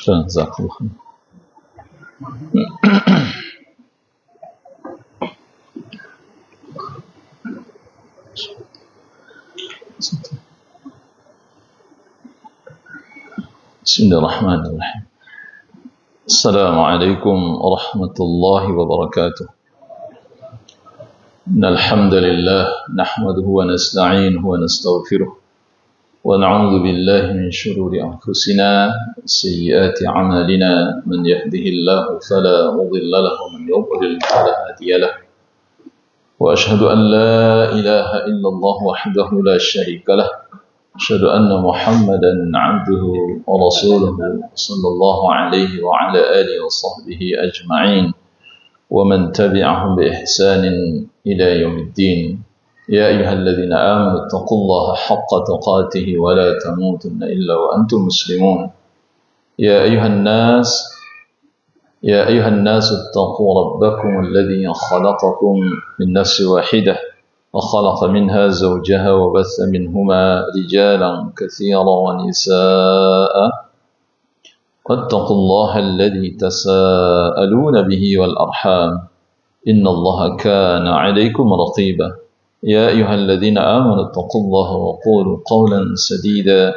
Jazakallah. Bismillahirrahmanirrahim. Assalamualaikum warahmatullahi wabarakatuh. Innal hamdalillah nahmaduhu wa nasta'inuhu wa nastaghfiruh wa na'udzu billahi min shururi anfusina wa sayyiati a'malina man yahdihillahu fala mudilla lahu wa man yudlil fala hadiya lahu wa ashhadu an la ilaha illallah wahdahu la syarika lahu أشهد أن محمدا عبده ورسوله صلى الله عليه وعلى آله وصحبه أجمعين ومن تبعهم بإحسان إلى يوم الدين يا أيها الذين آمنوا اتقوا الله حق تقاته ولا تموتن إلا وأنتم مسلمون يا أيها الناس اتقوا ربكم الذي خلقكم من نفس واحدة وخلق منها زوجها وبث منهما رجالا كثيرا ونساء واتقوا الله الذي تساءلون به والأرحام إن الله كان عليكم رقيبا يا أيها الذين آمنوا اتقوا الله وقولوا قولا سديدا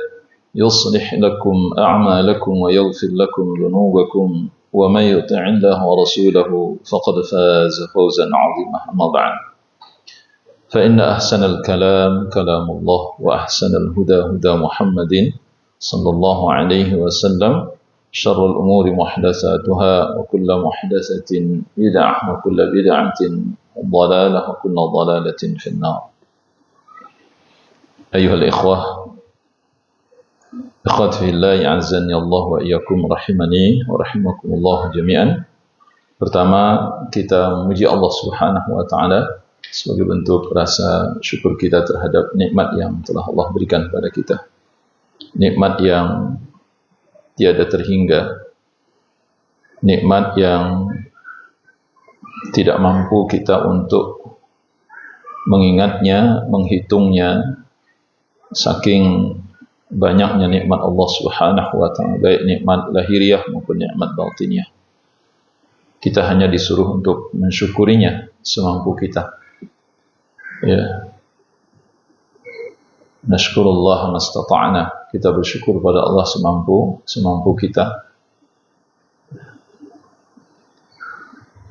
يصلح لكم أعمالكم ويغفر لكم ذنوبكم ومن يطع الله ورسوله فقد فاز فوزا عظيما أما بعد فإن أحسن الكلام كلام الله وأحسن الهدى هدى محمد صلى الله عليه وسلم شر الأمور محدثاتها وكل محدثة بدعة وكل بدعة ضلالة وكل ضلالة في النار أيها الإخوة إخوتي في الله أعزني الله وإياكم رحمني ورحمكم الله جميعا. Pertama, kita memuji Allah Subhanahu wa taala sebagai bentuk rasa syukur kita terhadap nikmat yang telah Allah berikan kepada kita. Nikmat yang tiada terhingga. Nikmat yang tidak mampu kita untuk mengingatnya, menghitungnya, saking banyaknya nikmat Allah Subhanahu wa taala, baik nikmat lahiriah maupun nikmat batiniyah. Kita hanya disuruh untuk mensyukurinya semampu kita. Ya. Nashkurullah mastata'na. Kita bersyukur pada Allah semampu kita.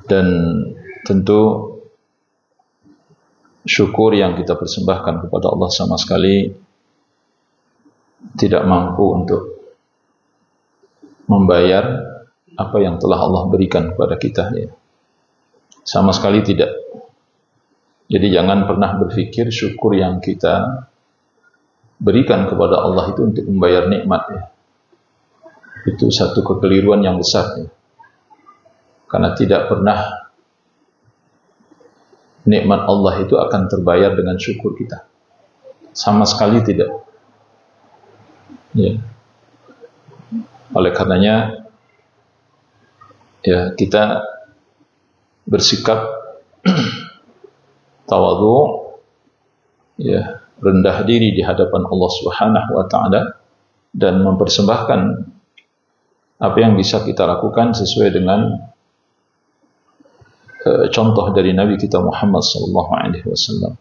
Dan tentu syukur yang kita persembahkan kepada Allah sama sekali tidak mampu untuk membayar apa yang telah Allah berikan kepada kita, ya. Sama sekali tidak. Jadi jangan pernah berpikir syukur yang kita berikan kepada Allah itu untuk membayar nikmat, ya. Itu satu kekeliruan yang besar, ya. Karena tidak pernah nikmat Allah itu akan terbayar dengan syukur kita. Sama sekali tidak. Ya. Oleh karenanya, ya, kita bersikap tawadhu, ya, rendah diri di hadapan Allah Subhanahu wa taala dan mempersembahkan apa yang bisa kita lakukan sesuai dengan contoh dari Nabi kita Muhammad sallallahu alaihi wasallam.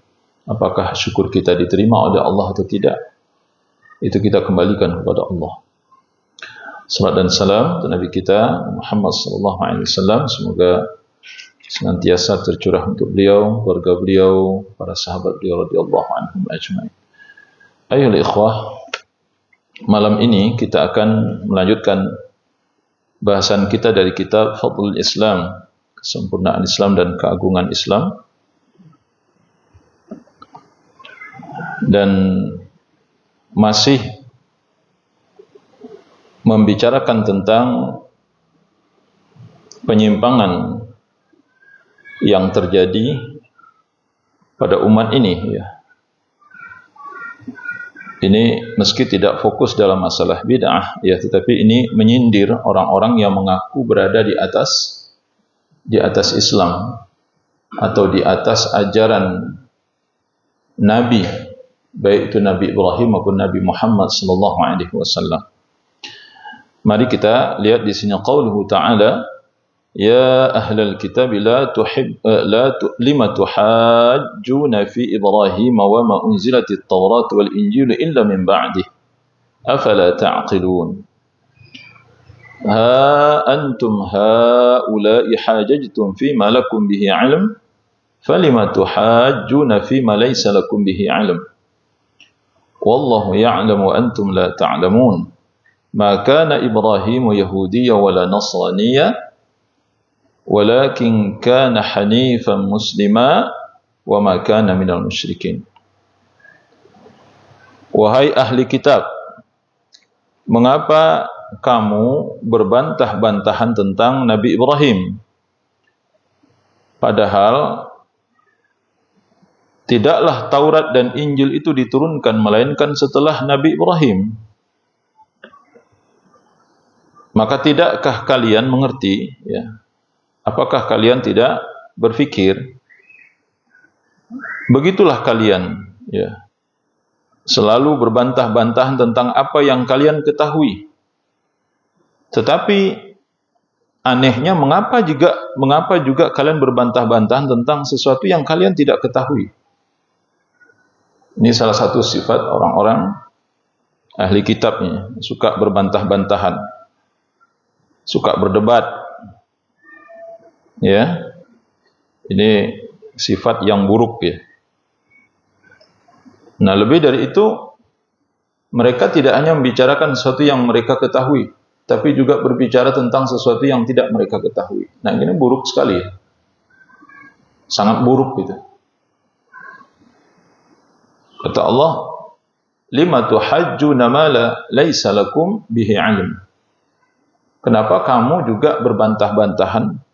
Apakah syukur kita diterima oleh Allah atau tidak? Itu kita kembalikan kepada Allah. Salam dan salam untuk Nabi kita Muhammad sallallahu alaihi wasallam, semoga senantiasa tercurah untuk beliau, keluarga beliau, para sahabat beliau radhiyallahu anhum ajma'in. Ayolah ikhwah, malam ini kita akan melanjutkan bahasan kita dari kitab Fadlul Islam, kesempurnaan Islam dan keagungan Islam. Dan masih membicarakan tentang penyimpangan yang terjadi pada umat ini, ya. Ini meski tidak fokus dalam masalah bid'ah, ya, tetapi ini menyindir orang-orang yang mengaku berada di atas Islam atau di atas ajaran Nabi, baik itu Nabi Ibrahim maupun Nabi Muhammad sallallahu alaihi wasallam. Mari kita lihat di sini qauluhu ta'ala, ya ahlal kitab lima tuhajjuna fi Ibrahim wa ma unzilatit Taurat wal Injil illa min ba'dih afala ta'qilun. Ha antum haula'i hajajtum fima lakum bihi 'ilm falima tuhajjuna fima laysa lakum bihi 'ilm wallahu ya'lamu wa antum la ta'lamun. Ma kana Ibrahim yahudiyyan wala nasraniyyan walakin kana hanifan muslima wa ma kana minal musyrikin. Wahai ahli kitab, mengapa kamu berbantah-bantahan tentang Nabi Ibrahim, padahal tidaklah Taurat dan Injil itu diturunkan melainkan setelah Nabi Ibrahim? Maka tidakkah kalian mengerti, ya? Apakah kalian tidak berfikir? Begitulah kalian, ya, selalu berbantah-bantahan tentang apa yang kalian ketahui. Tetapi anehnya mengapa juga kalian berbantah-bantahan tentang sesuatu yang kalian tidak ketahui? Ini salah satu sifat orang-orang ahli kitabnya, suka berbantah-bantahan, suka berdebat. Ya. Ini sifat yang buruk, ya. Nah, lebih dari itu, mereka tidak hanya membicarakan sesuatu yang mereka ketahui, tapi juga berbicara tentang sesuatu yang tidak mereka ketahui. Nah, ini buruk sekali, ya. Sangat buruk gitu. Kata Allah, lima tuhajjuna ma laisa lakum bihi 'ilm. Kenapa kamu juga berbantah-bantahan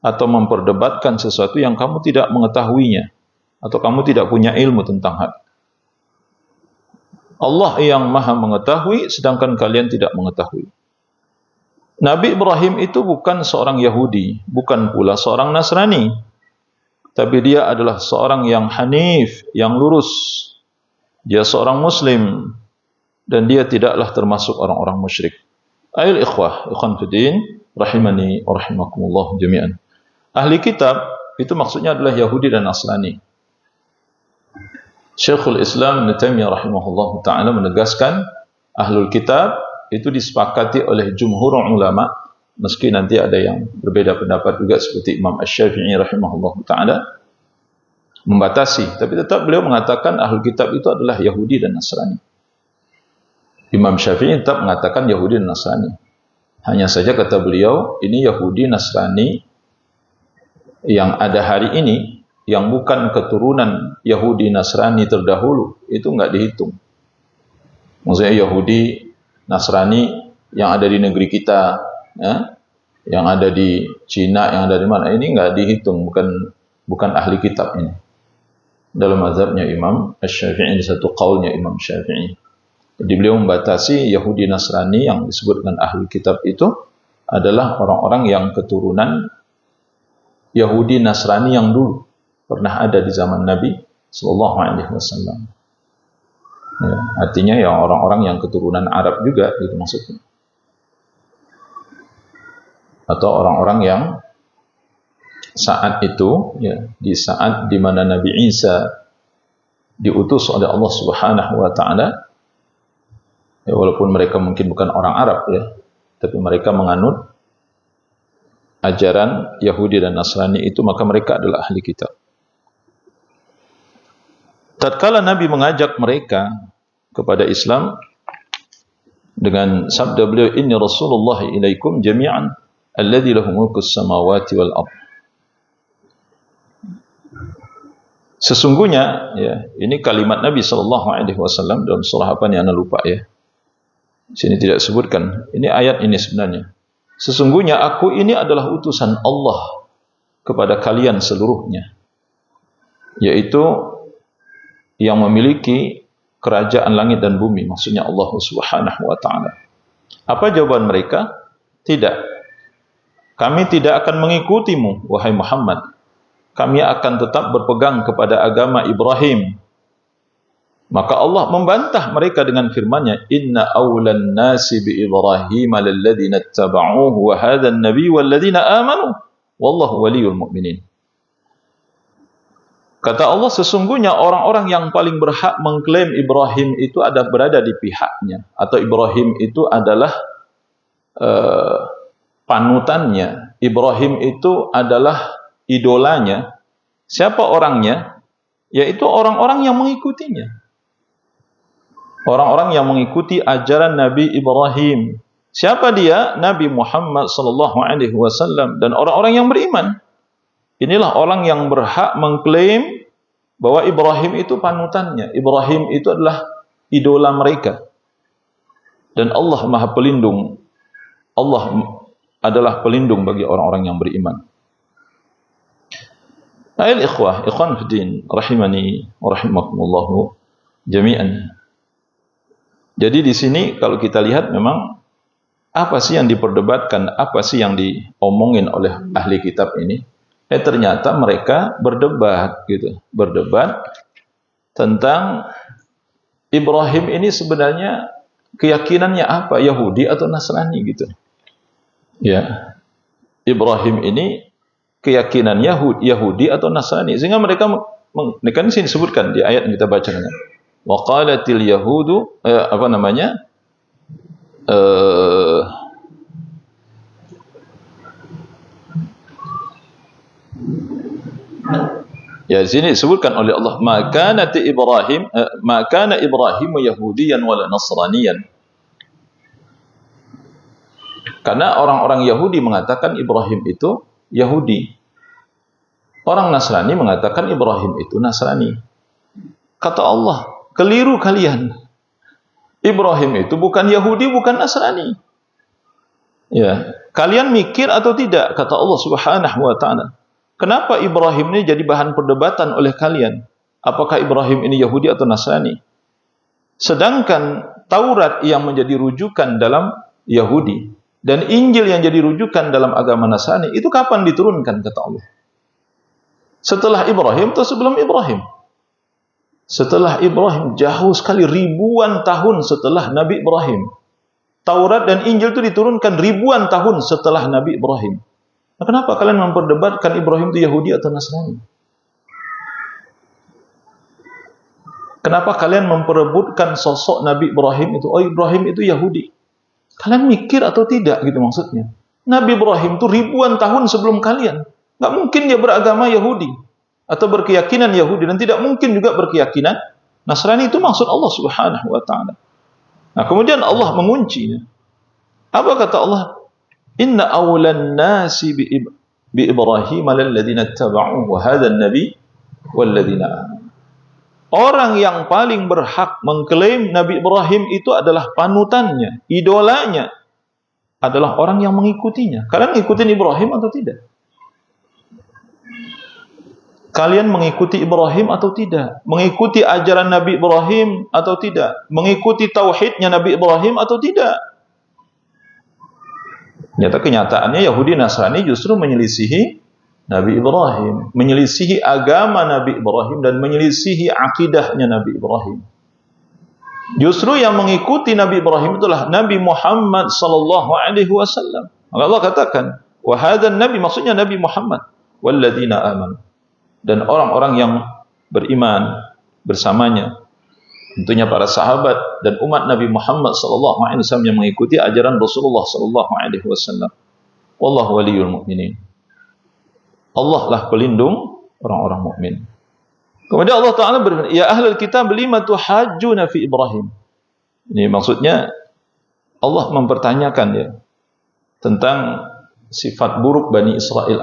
atau memperdebatkan sesuatu yang kamu tidak mengetahuinya atau kamu tidak punya ilmu tentang hal? Allah yang Maha mengetahui sedangkan kalian tidak mengetahui. Nabi Ibrahim itu bukan seorang Yahudi, bukan pula seorang Nasrani, tapi dia adalah seorang yang hanif, yang lurus. Dia seorang Muslim dan dia tidaklah termasuk orang-orang musyrik. Ayol ikhwah, ikhwan fiddin, rahimani wa rahimakumullah jami'an. Ahli kitab itu maksudnya adalah Yahudi dan Nasrani. Syekhul Islam Ibnu Taimiyah rahimahullah ta'ala menegaskan ahlul kitab itu disepakati oleh jumhur ulama, meski nanti ada yang berbeda pendapat juga seperti Imam Asy-Syafi'i rahimahullah ta'ala membatasi, tapi tetap beliau mengatakan ahlul kitab itu adalah Yahudi dan Nasrani. Imam Syafi'i tetap mengatakan Yahudi dan Nasrani. Hanya saja kata beliau, ini Yahudi Nasrani yang ada hari ini, yang bukan keturunan Yahudi Nasrani terdahulu, itu enggak dihitung. Maksudnya Yahudi Nasrani yang ada di negeri kita, ya, yang ada di Cina, yang ada di mana, ini enggak dihitung, bukan ahli kitab ini. Dalam mazhabnya Imam Asy-Syafi'i, di satu qaulnya Imam Syafi'i. Jadi beliau membatasi Yahudi Nasrani yang disebut dengan ahli kitab itu adalah orang-orang yang keturunan Yahudi Nasrani yang dulu pernah ada di zaman Nabi sallallahu alaihi wasallam. Ya, artinya ya orang-orang yang keturunan Arab juga itu maksudnya. Atau orang-orang yang saat itu, ya, di saat di mana Nabi Isa diutus oleh Allah Subhanahu wa taala, ya, walaupun mereka mungkin bukan orang Arab, ya, tapi mereka menganut ajaran Yahudi dan Nasrani itu, maka mereka adalah ahli kitab. Tatkala Nabi mengajak mereka kepada Islam dengan sabda beliau, inni Rasulullah ilaikum jami'an alladzi lahu mulkus samawati wal ardh. Sesungguhnya, ya, ini kalimat Nabi sallallahu alaihi wasallam dalam surah apa nih, ana lupa, ya. Sini tidak sebutkan. Ini ayat ini sebenarnya. Sesungguhnya aku ini adalah utusan Allah kepada kalian seluruhnya, yaitu yang memiliki kerajaan langit dan bumi, maksudnya Allah Subhanahu wa taala. Apa jawaban mereka? Tidak. Kami tidak akan mengikutimu, wahai Muhammad. Kami akan tetap berpegang kepada agama Ibrahim. Maka Allah membantah mereka dengan firman-Nya, "Inna awlan nasi bi Ibrahim lalladzina ittaba'uhu wa hadzal nabiy walladzina amanu wallahu waliyul mu'minin." Kata Allah, sesungguhnya orang-orang yang paling berhak mengklaim Ibrahim itu ada berada di pihaknya, atau Ibrahim itu adalah panutannya. Ibrahim itu adalah idolanya. Siapa orangnya? Yaitu orang-orang yang mengikutinya. Orang-orang yang mengikuti ajaran Nabi Ibrahim. Siapa dia? Nabi Muhammad sallallahu alaihi wasallam dan orang-orang yang beriman. Inilah orang yang berhak mengklaim bahwa Ibrahim itu panutannya. Ibrahim itu adalah idola mereka. Dan Allah Maha Pelindung. Allah adalah pelindung bagi orang-orang yang beriman. Ayol ikhwah, ikhwan fiddin, rahimani wa rahimakumullahu jami'an. Jadi di sini kalau kita lihat memang apa sih yang diperdebatkan, apa sih yang diomongin oleh ahli kitab ini? Ternyata mereka berdebat gitu, berdebat tentang Ibrahim ini sebenarnya keyakinannya apa, Yahudi atau Nasrani gitu. Ya, Ibrahim ini keyakinan Yahudi atau Nasrani, sehingga mereka kan di sini disebutkan di ayat yang kita bacakan. Wa qalatil yahudu ya di sini disebutkan oleh Allah, maka kana Ibrahim yahudiyan wala nasraniyan. Karena orang-orang Yahudi mengatakan Ibrahim itu Yahudi. Orang Nasrani mengatakan Ibrahim itu Nasrani. Kata Allah, keliru kalian. Ibrahim itu bukan Yahudi, bukan Nasrani. Ya, kalian mikir atau tidak? Kata Allah Subhanahu wa taala. Kenapa Ibrahim ini jadi bahan perdebatan oleh kalian? Apakah Ibrahim ini Yahudi atau Nasrani? Sedangkan Taurat yang menjadi rujukan dalam Yahudi dan Injil yang jadi rujukan dalam agama Nasrani, itu kapan diturunkan kata Allah? Setelah Ibrahim atau sebelum Ibrahim? Setelah Ibrahim, jauh sekali, ribuan tahun setelah Nabi Ibrahim. Taurat dan Injil itu diturunkan ribuan tahun setelah Nabi Ibrahim. Nah, kenapa kalian memperdebatkan Ibrahim itu Yahudi atau Nasrani? Kenapa kalian memperebutkan sosok Nabi Ibrahim itu? Oh, Ibrahim itu Yahudi. Kalian mikir atau tidak gitu maksudnya? Nabi Ibrahim itu ribuan tahun sebelum kalian. Nggak mungkin dia beragama Yahudi atau berkeyakinan Yahudi, dan tidak mungkin juga berkeyakinan Nasrani. Itu maksud Allah Subhanahu wa taala. Nah, kemudian Allah menguncinya. Apa kata Allah? Inna awlan nasi bi Ibrahim lalladzina ittaba'uhu wa hadzal nabi walladzina amanu. Orang yang paling berhak mengklaim Nabi Ibrahim itu adalah panutannya, idolanya, adalah orang yang mengikutinya. Kalian ngikutin Ibrahim atau tidak? Kalian mengikuti Ibrahim atau tidak? Mengikuti ajaran Nabi Ibrahim atau tidak? Mengikuti tauhidnya Nabi Ibrahim atau tidak? Nyata kenyataannya Yahudi Nasrani justru menyelisihi Nabi Ibrahim, menyelisihi agama Nabi Ibrahim dan menyelisihi akidahnya Nabi Ibrahim. Justru yang mengikuti Nabi Ibrahim itulah Nabi Muhammad sallallahu alaihi wasallam. Allah katakan, wa hadzal nabi, maksudnya Nabi Muhammad, walladzina amanu, dan orang-orang yang beriman bersamanya, tentunya para sahabat dan umat Nabi Muhammad sallallahu alaihi wasallam yang mengikuti ajaran Rasulullah sallallahu alaihi wasallam. Wallahu waliyul mu'minin. Allah lah pelindung orang-orang mukmin. Kemudian Allah Ta'ala berfirman, ya ahlul kitab lima tuhajjuna fi Ibrahim. Ini maksudnya Allah mempertanyakan ya tentang sifat buruk Bani Israel,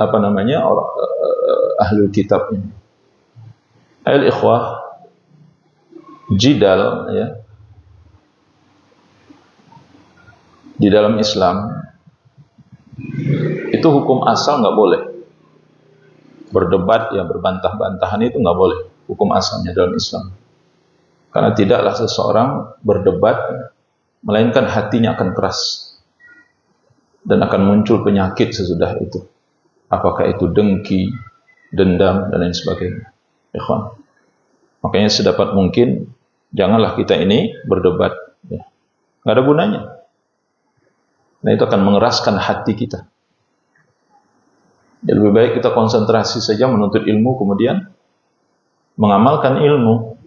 ahlul kitab ini. Ayol ikhwah, jidal ya di dalam Islam itu hukum asal nggak boleh. Berdebat ya, berbantah-bantahan itu nggak boleh, hukum asalnya dalam Islam. Karena tidaklah seseorang berdebat melainkan hatinya akan keras dan akan muncul penyakit sesudah itu. Apakah itu dengki, dendam dan lain sebagainya. Ikhwan. Makanya sedapat mungkin Janganlah kita ini berdebat. Ya. Nggak ada gunanya. Nah, itu akan mengeraskan hati kita. Ya, lebih baik kita konsentrasi saja menuntut ilmu, kemudian mengamalkan ilmu,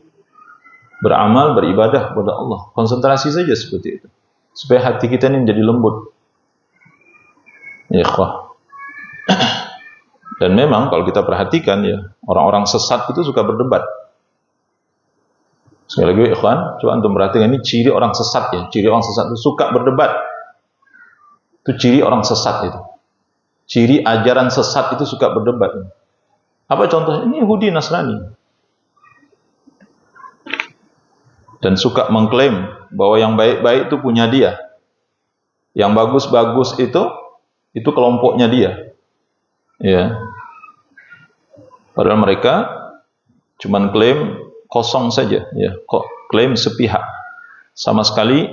beramal, beribadah kepada Allah. Konsentrasi saja seperti itu, supaya hati kita ini menjadi lembut. Ya, ikhwah. Dan memang kalau kita perhatikan ya, orang-orang sesat itu suka berdebat. Sekali lagi ikhwan, coba antum perhatikan, ini ciri orang sesat ya. Ciri orang sesat itu suka berdebat. Itu ciri orang sesat itu. Ciri ajaran sesat itu suka berdebat. Apa contohnya? Ini Yahudi Nasrani. Dan suka mengklaim bahwa yang baik-baik itu punya dia. Yang bagus-bagus itu kelompoknya dia. Ya. Padahal mereka cuman klaim kosong saja, ya. Kok klaim sepihak. Sama sekali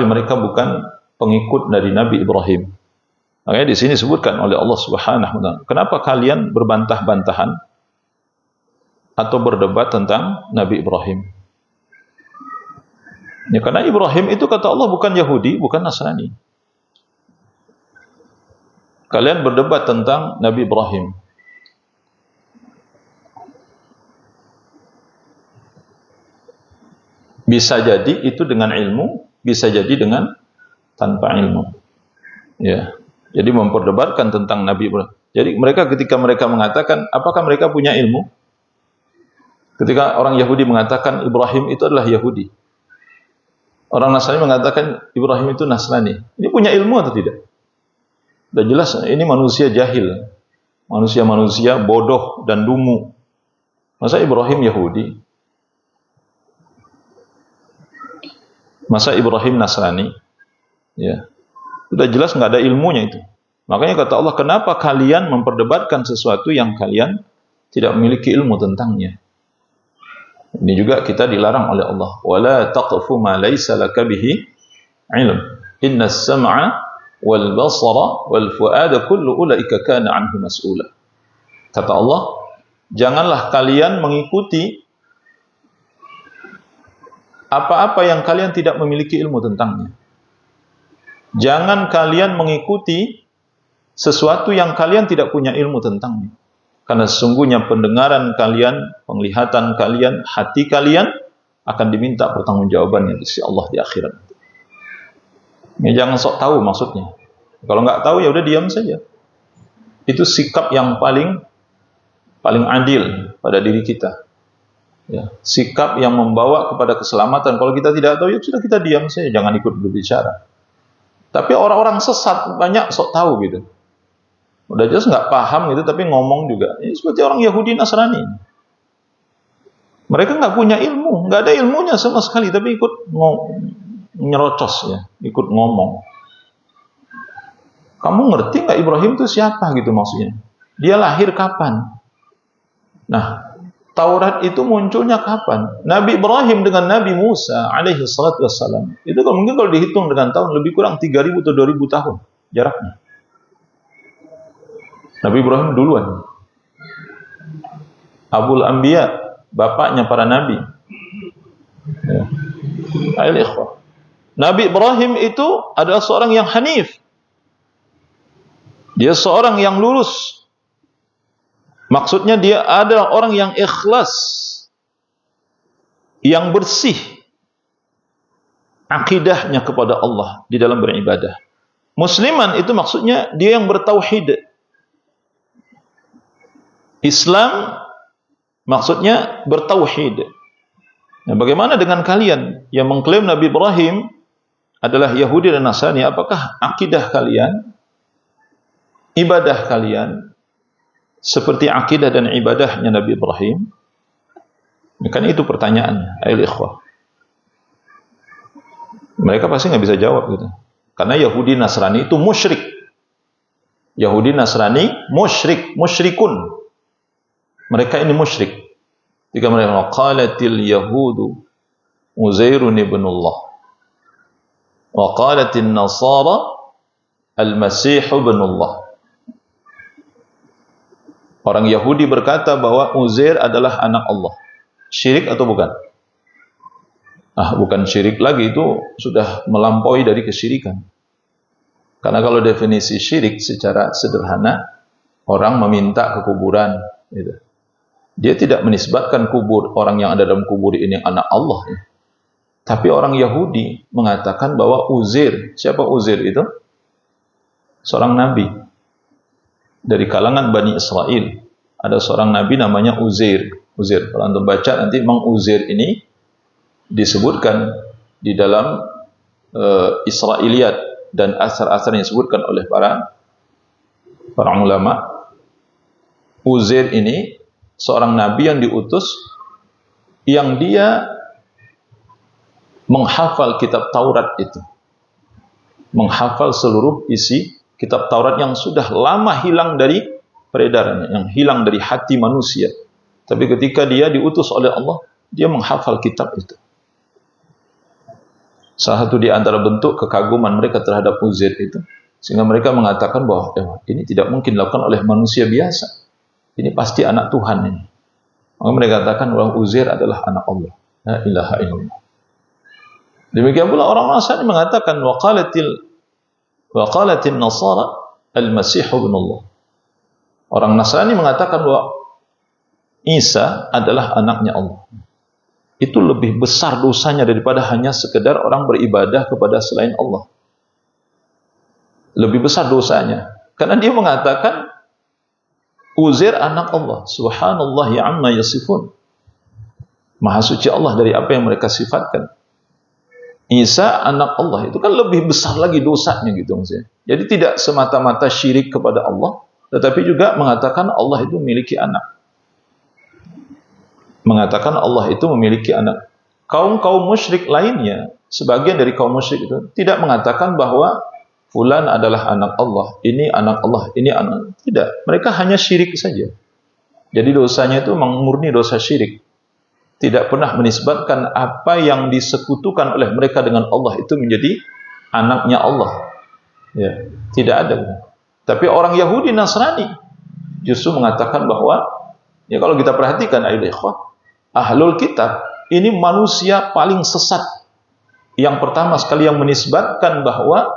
mereka bukan pengikut dari Nabi Ibrahim. Makanya di sini disebutkan oleh Allah Subhanahu wa taala, kenapa kalian berbantah-bantahan atau berdebat tentang Nabi Ibrahim? Ya, karena Ibrahim itu kata Allah bukan Yahudi, bukan Nasrani. Kalian berdebat tentang Nabi Ibrahim. Bisa jadi itu dengan ilmu, bisa jadi dengan tanpa ilmu. Ya. Jadi memperdebatkan tentang Nabi Ibrahim. Jadi ketika mereka mengatakan, apakah mereka punya ilmu? Ketika orang Yahudi mengatakan Ibrahim itu adalah Yahudi. Orang Nasrani mengatakan Ibrahim itu Nasrani. Ini punya ilmu atau tidak? Sudah jelas ini manusia jahil. Manusia-manusia bodoh dan dungu. Masa Ibrahim Yahudi? Masa Ibrahim Nasrani? Ya. Sudah jelas nggak ada ilmunya itu. Makanya kata Allah, kenapa kalian memperdebatkan sesuatu yang kalian tidak memiliki ilmu tentangnya? Ini juga kita dilarang oleh Allah. Wala taqfu ma laysa laka bihi ilm. Innas sam'a wal basara wal fuada kullu ulaika kana anhu mas'ula. Kata Allah, janganlah kalian mengikuti apa-apa yang kalian tidak memiliki ilmu tentangnya. Jangan kalian mengikuti sesuatu yang kalian tidak punya ilmu tentangnya. Karena sesungguhnya pendengaran kalian, penglihatan kalian, hati kalian akan diminta pertanggungjawabannya di sisi Allah di akhirat. Ya, jangan sok tahu maksudnya. Kalau nggak tahu ya udah diam saja. Itu sikap yang paling adil pada diri kita. Ya, sikap yang membawa kepada keselamatan. Kalau kita tidak tahu ya sudah kita diam saja, jangan ikut berbicara. Tapi orang-orang sesat banyak sok tahu gitu. Udah jelas nggak paham gitu, tapi ngomong juga. Ini seperti orang Yahudi Nasrani. Mereka nggak punya ilmu, nggak ada ilmunya sama sekali, tapi ikut nyerocos ya, ikut ngomong. Kamu ngerti nggak Ibrahim itu siapa gitu maksudnya? Dia lahir kapan? Nah, Taurat itu munculnya kapan? Nabi Ibrahim dengan Nabi Musa alaihi salatu wassalam. Itu mungkin kalau dihitung dengan tahun lebih kurang 3.000 atau 2.000 tahun jaraknya. Nabi Ibrahim duluan. Abul Anbiya, bapaknya para nabi. Ya. Al-ikhwah. Nabi Ibrahim itu adalah seorang yang hanif. Dia seorang yang lurus. Maksudnya dia adalah orang yang ikhlas, yang bersih akidahnya kepada Allah di dalam beribadah. Musliman itu maksudnya dia yang bertauhid. Islam maksudnya bertauhid. Nah, bagaimana dengan kalian yang mengklaim Nabi Ibrahim adalah Yahudi dan Nasrani? Apakah akidah kalian, ibadah kalian seperti akidah dan ibadahnya Nabi Ibrahim? Kan itu pertanyaannya, ayol ikhwah. Mereka pasti nggak bisa jawab gitu. Karena Yahudi Nasrani itu musyrik. Yahudi Nasrani musyrikun. Mereka ini musyrik. Jika mereka qalatil yahudu Uzairun ibnullah wa qalatin nasara al-masih ibnullah. Orang Yahudi berkata bahwa Uzair adalah anak Allah. Syirik atau bukan? Bukan syirik lagi, itu sudah melampaui dari kesyirikan. Karena kalau definisi syirik secara sederhana, orang meminta ke kuburan, gitu. Dia tidak menisbatkan kubur orang yang ada dalam kubur ini anak Allah, ya. Tapi orang Yahudi mengatakan bahwa Uzair, siapa Uzair itu? Seorang nabi dari kalangan Bani Israel. Ada seorang nabi namanya Uzair. Uzair, kalau Anda baca nanti memang Uzair ini disebutkan di dalam Israiliyat dan asar-asar yang disebutkan oleh para ulama. Uzair ini seorang nabi yang diutus, yang dia menghafal kitab Taurat itu, menghafal seluruh isi kitab Taurat yang sudah lama hilang dari peredaran, yang hilang dari hati manusia. Tapi ketika dia diutus oleh Allah, dia menghafal kitab itu. Salah satu di antara bentuk kekaguman mereka terhadap Uzair itu, sehingga mereka mengatakan bahwa ini tidak mungkin dilakukan oleh manusia biasa. Ini pasti anak Tuhan ini. Maka mereka katakan bahwa Uzair adalah anak Allah. La ilaha illallah. Demikian pula orang Nasrani mengatakan waqalatin Nasara al-Masih ibn Allah. Orang Nasrani mengatakan bahwa Isa adalah anaknya Allah. Itu lebih besar dosanya daripada hanya sekedar orang beribadah kepada selain Allah. Lebih besar dosanya. Karena dia mengatakan Uzair anak Allah. Subhanallah ya amma yasifun. Maha suci Allah dari apa yang mereka sifatkan. Isa anak Allah, itu kan lebih besar lagi dosanya gitu maksudnya. Jadi tidak semata-mata syirik kepada Allah, tetapi juga mengatakan Allah itu memiliki anak. Mengatakan Allah itu memiliki anak. Kaum musyrik lainnya, sebagian dari kaum musyrik itu tidak mengatakan bahwa fulan adalah anak Allah, ini anak Allah, ini anak. Tidak, mereka hanya syirik saja. Jadi dosanya itu murni dosa syirik. Tidak pernah menisbatkan apa yang disekutukan oleh mereka dengan Allah itu menjadi anaknya Allah. Ya, tidak ada. Tapi orang Yahudi Nasrani justru mengatakan bahwa, ya kalau kita perhatikan ahlul kitab ini manusia paling sesat. Yang pertama sekali yang menisbatkan bahwa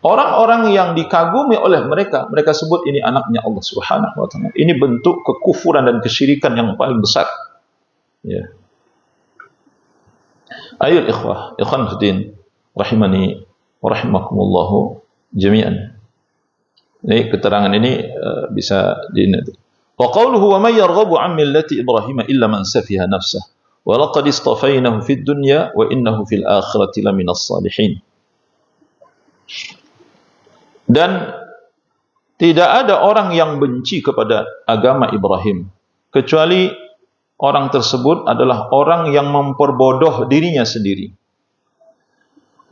orang-orang yang dikagumi oleh mereka sebut ini anaknya Allah Subhanahu wa taala. Ini bentuk kekufuran dan kesyirikan yang paling besar. Ya. Ayo ikhwan fiddin rahimani wa rahimakumullah jami'an. Ini keterangan ini bisa dinati. Wa qawluhu wa may yarghabu 'an millati Ibrahim illa man safiha nafsah wa laqad istafainahu fid dunya wa innahu fil akhirati laminas salihin. Dan tidak ada orang yang benci kepada agama Ibrahim kecuali orang tersebut adalah orang yang memperbodoh dirinya sendiri.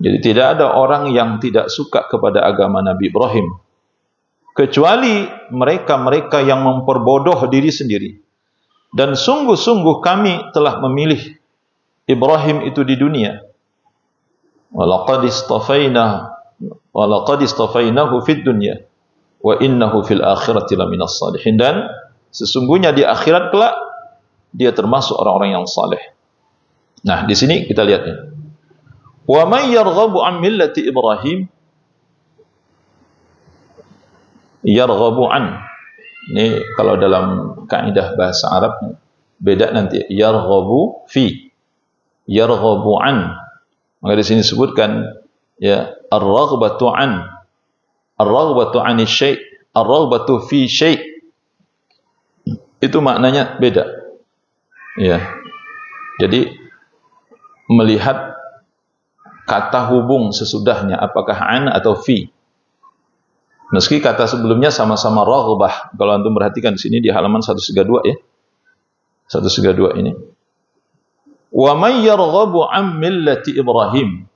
Jadi tidak ada orang yang tidak suka kepada agama Nabi Ibrahim kecuali mereka-mereka yang memperbodoh diri sendiri. Dan sungguh-sungguh kami telah memilih Ibrahim itu di dunia. Walaqad istafainahu fid dunya wa innahu fil akhirati laminas salihin. Dan sesungguhnya di akhirat kelak dia termasuk orang-orang yang saleh. Nah, di sini kita lihat ya. Wa may yarghabu an millati Ibrahim, yarghabu an. Ini kalau dalam kaidah bahasa Arab beda nanti. Yarghabu fi, yarghabu an. Maka di sini disebutkan ya ar-raghbatu an. Ar-raghbatu 'ani syai', ar-raghbatu fi syai'. Itu maknanya beda. Ya, jadi melihat kata hubung sesudahnya, apakah an atau fi. Meski kata sebelumnya sama-sama raghbah. Kalau antum perhatikan di sini di halaman 132 ya, 132 ini. Wa may yarghabu an millati Ibrahim.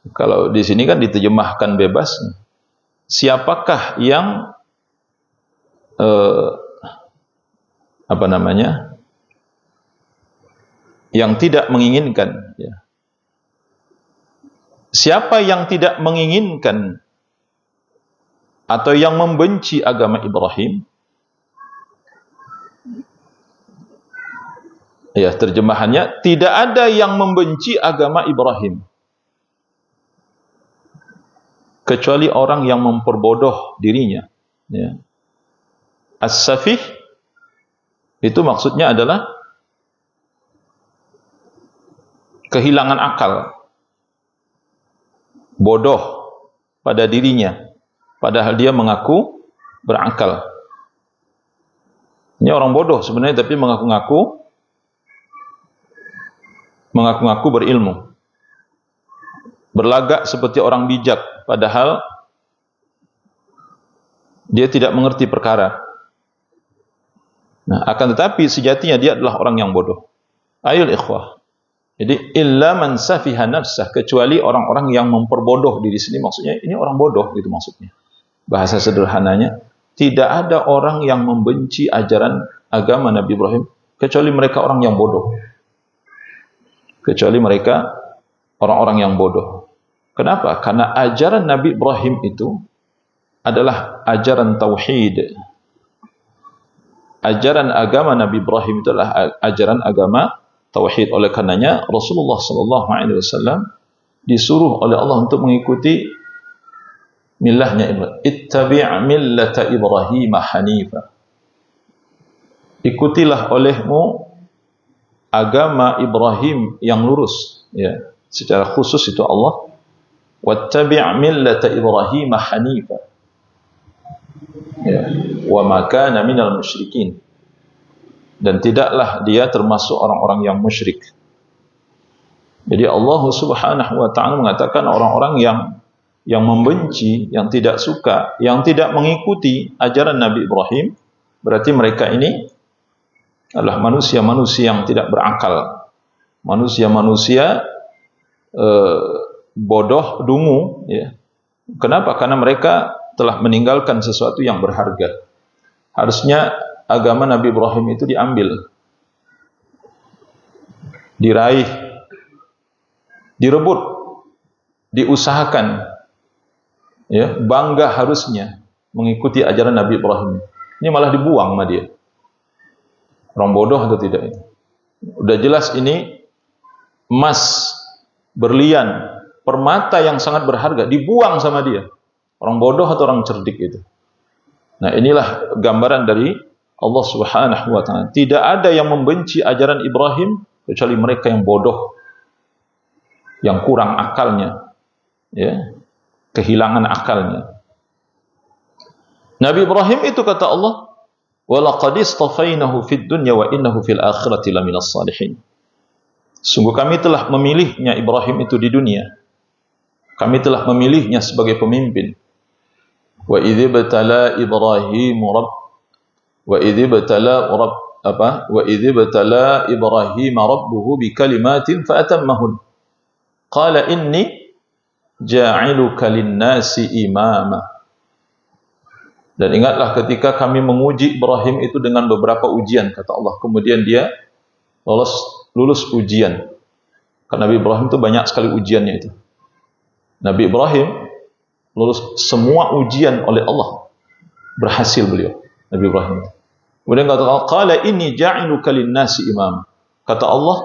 Kalau di sini kan diterjemahkan bebas. Siapakah yang yang tidak menginginkan, ya. Siapa yang tidak menginginkan atau yang membenci agama Ibrahim, Ya, terjemahannya, tidak ada yang membenci agama Ibrahim kecuali orang yang memperbodoh dirinya. Ya. As-safih itu maksudnya adalah kehilangan akal, bodoh pada dirinya, padahal dia mengaku berakal. Ini orang bodoh sebenarnya, tapi mengaku-ngaku berilmu, berlagak seperti orang bijak, padahal dia tidak mengerti perkara. Nah, akan tetapi sejatinya dia adalah orang yang bodoh. Ayul ikhwah. Jadi illa man safiha nafsah, kecuali orang-orang yang memperbodoh diri sendiri. Maksudnya ini orang bodoh gitu maksudnya. Bahasa sederhananya, tidak ada orang yang membenci ajaran agama Nabi Ibrahim kecuali mereka orang yang bodoh. Kecuali mereka orang-orang yang bodoh. Kenapa? Karena ajaran Nabi Ibrahim itu adalah ajaran tauhid. Ajaran agama Nabi Ibrahim itu adalah ajaran agama tauhid. Oleh karenanya Rasulullah SAW disuruh oleh Allah untuk mengikuti millahnya Ibrahim. Ittabi' millata Ibrahim hanifa. Ikutilah olehmu agama Ibrahim yang lurus. Ya, secara khusus itu Allah. Wattabi' millata Ibrahim hanifa. Ya, wa ma kana minal musyrikin, dan tidaklah dia termasuk orang-orang yang musyrik. Jadi Allah Subhanahu wa taala mengatakan orang-orang yang membenci, yang tidak suka, yang tidak mengikuti ajaran Nabi Ibrahim, berarti mereka ini adalah manusia-manusia yang tidak berakal, manusia-manusia bodoh, dungu, ya. Kenapa? Karena mereka telah meninggalkan sesuatu yang berharga. Harusnya agama Nabi Ibrahim itu diambil, diraih, direbut, diusahakan, ya, bangga harusnya mengikuti ajaran Nabi Ibrahim. Ini malah dibuang sama dia. Orang bodoh atau tidak ini? Udah jelas ini emas, berlian, permata yang sangat berharga, dibuang sama dia. Orang bodoh atau orang cerdik itu. Nah, inilah gambaran dari Allah Subhanahu wa taala. Tidak ada yang membenci ajaran Ibrahim kecuali mereka yang bodoh, yang kurang akalnya, ya, kehilangan akalnya. Nabi Ibrahim itu kata Allah, "Wa laqad istafainahu fid dunya wa innahu fil akhirati laminas salihin." Sungguh kami telah memilihnya Ibrahim itu di dunia. Kami telah memilihnya sebagai pemimpin. Wa idh ibtala Ibrahim rabbuhu bikalimatin fa'atammahun. Qala inni ja'iluka lin-nasi imama. Dan ingatlah ketika kami menguji Ibrahim itu dengan beberapa ujian, kata Allah. Kemudian dia lulus ujian. Karena Nabi Ibrahim itu banyak sekali ujiannya itu. Nabi Ibrahim lulus semua ujian oleh Allah. Berhasil beliau, Nabi Ibrahim. Kemudian kata Allah, "Qala inni ja'iluka lin-nasi imam." Kata Allah,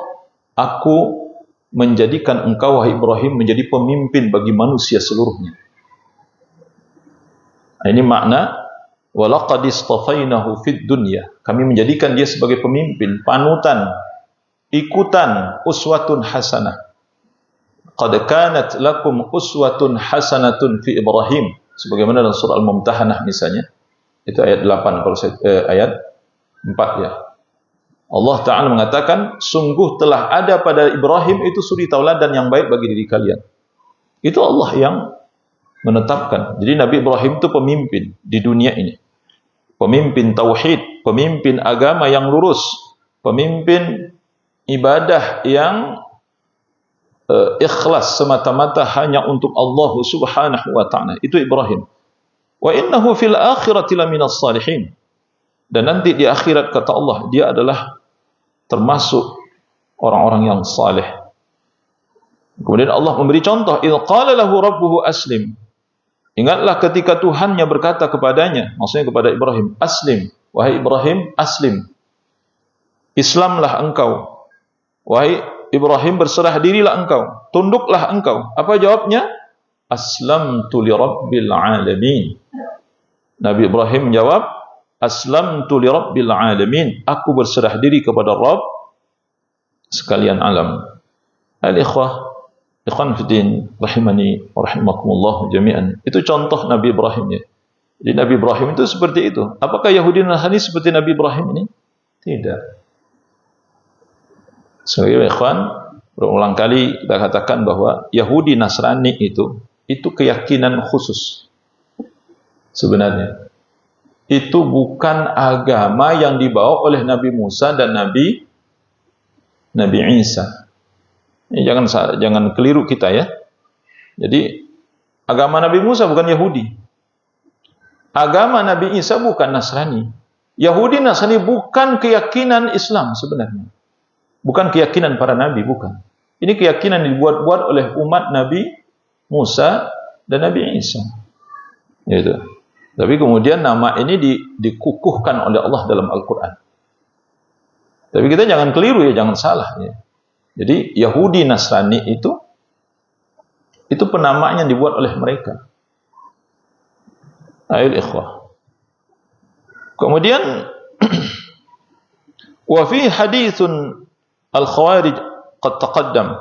aku menjadikan engkau wahai Ibrahim menjadi pemimpin bagi manusia seluruhnya. Nah, ini makna wa laqad istafainahu fid dunya. Kami menjadikan dia sebagai pemimpin, panutan, ikutan, uswatun hasanah. Qad kanat lakum uswatun hasanatun fi Ibrahim, sebagaimana dalam surah Al-Mumtahanah misalnya. Itu ayat 8 kalau ayat 4 ya. Allah Ta'ala mengatakan, sungguh telah ada pada Ibrahim itu suri tauladan yang baik bagi diri kalian. Itu Allah yang menetapkan. Jadi Nabi Ibrahim itu pemimpin di dunia ini. Pemimpin tauhid, pemimpin agama yang lurus, pemimpin ibadah yang ikhlas semata-mata hanya untuk Allah Subhanahu wa taala. Itu Ibrahim. Wa innahu fil akhirati laminas salihin. Dan nanti di akhirat kata Allah, dia adalah termasuk orang-orang yang saleh. Kemudian Allah memberi contoh, idz qala lahu rabbuhu aslim. Ingatlah ketika Tuhannya berkata kepadanya, maksudnya kepada Ibrahim, aslim, wahai Ibrahim, aslim. Islamlah engkau. Wahai Ibrahim, berserah dirilah engkau, tunduklah engkau. Apa jawabnya? Aslamtu li rabbil alamin. Nabi Ibrahim menjawab, Aslamtu li rabbil alamin. Aku berserah diri kepada Rabb sekalian alam. Al-ikhwah, ikhwan fiddin, rahimani wa rahimakumullah jami'an. Itu contoh Nabi Ibrahim ya. Jadi Nabi Ibrahim itu seperti itu. Apakah Yahudi dan Nasrani seperti Nabi Ibrahim ini? Tidak. Sebagai ikhwan, berulang kali kita katakan bahwa Yahudi Nasrani itu keyakinan khusus. Sebenarnya itu bukan agama yang dibawa oleh Nabi Musa dan Nabi Isa. Ini jangan keliru kita ya. Jadi agama Nabi Musa bukan Yahudi. Agama Nabi Isa bukan Nasrani. Yahudi Nasrani bukan keyakinan Islam sebenarnya. Bukan keyakinan para nabi, bukan. Ini keyakinan dibuat-buat oleh umat Nabi Musa dan Nabi Isa. Gitu. Tapi kemudian nama ini dikukuhkan oleh Allah dalam Al-Quran. Tapi kita jangan keliru ya, jangan salah ya. Jadi Yahudi Nasrani itu penamaan yang dibuat oleh mereka. Ayol ikhwah. Kemudian wa fi haditsun al-khawarij qad taqaddam.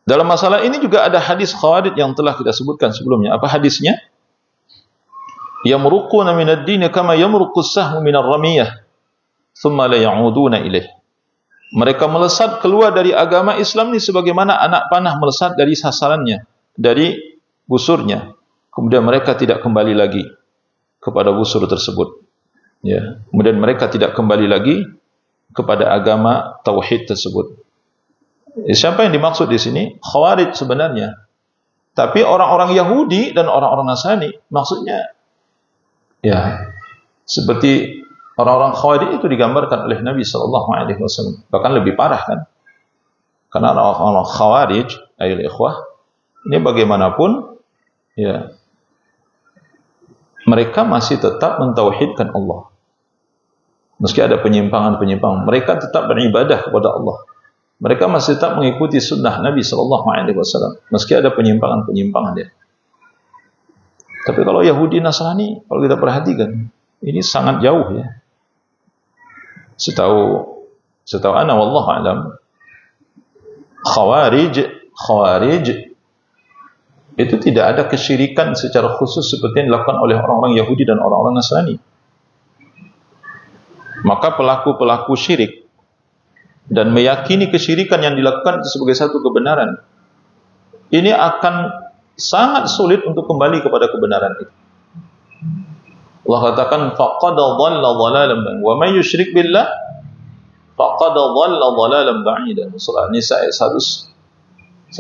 Dalam masalah ini juga ada hadis khawarij yang telah kita sebutkan sebelumnya. Apa hadisnya? Yamruquna min ad-din kama yamruqu as-sahmu min ar-ramiyah thumma la ya'uduna ilaih. Mereka melesat keluar dari agama Islam ini sebagaimana anak panah melesat dari sasarannya, dari busurnya. Kemudian mereka tidak kembali lagi kepada busur tersebut. Ya, kemudian mereka tidak kembali lagi kepada agama tauhid tersebut. Siapa yang dimaksud di sini? Khawarij sebenarnya. Tapi orang-orang Yahudi dan orang-orang Nasrani maksudnya ya seperti orang-orang Khawarij itu digambarkan oleh Nabi sallallahu alaihi wasallam. Bahkan lebih parah kan? Karena orang-orang Khawarij, ayol ikhwah, ini bagaimanapun ya mereka masih tetap mentauhidkan Allah. Meski ada penyimpangan-penyimpangan, mereka tetap beribadah kepada Allah. Mereka masih tetap mengikuti sunnah Nabi sallallahu alaihi wasallam, meski ada penyimpangan-penyimpangan dia. Tapi kalau Yahudi Nasrani, kalau kita perhatikan, ini sangat jauh ya. Setahu ana wallahu alam, Khawarij itu tidak ada kesyirikan secara khusus seperti yang dilakukan oleh orang-orang Yahudi dan orang-orang Nasrani. Maka pelaku-pelaku syirik dan meyakini kesyirikan yang dilakukan itu sebagai satu kebenaran, ini akan sangat sulit untuk kembali kepada kebenaran itu. Allah katakan faqad dhalla dhalalan ba'ida wa may yusyrik billah faqad dhalla dhalalan ba'ida. Surah An-Nisa ayat 116.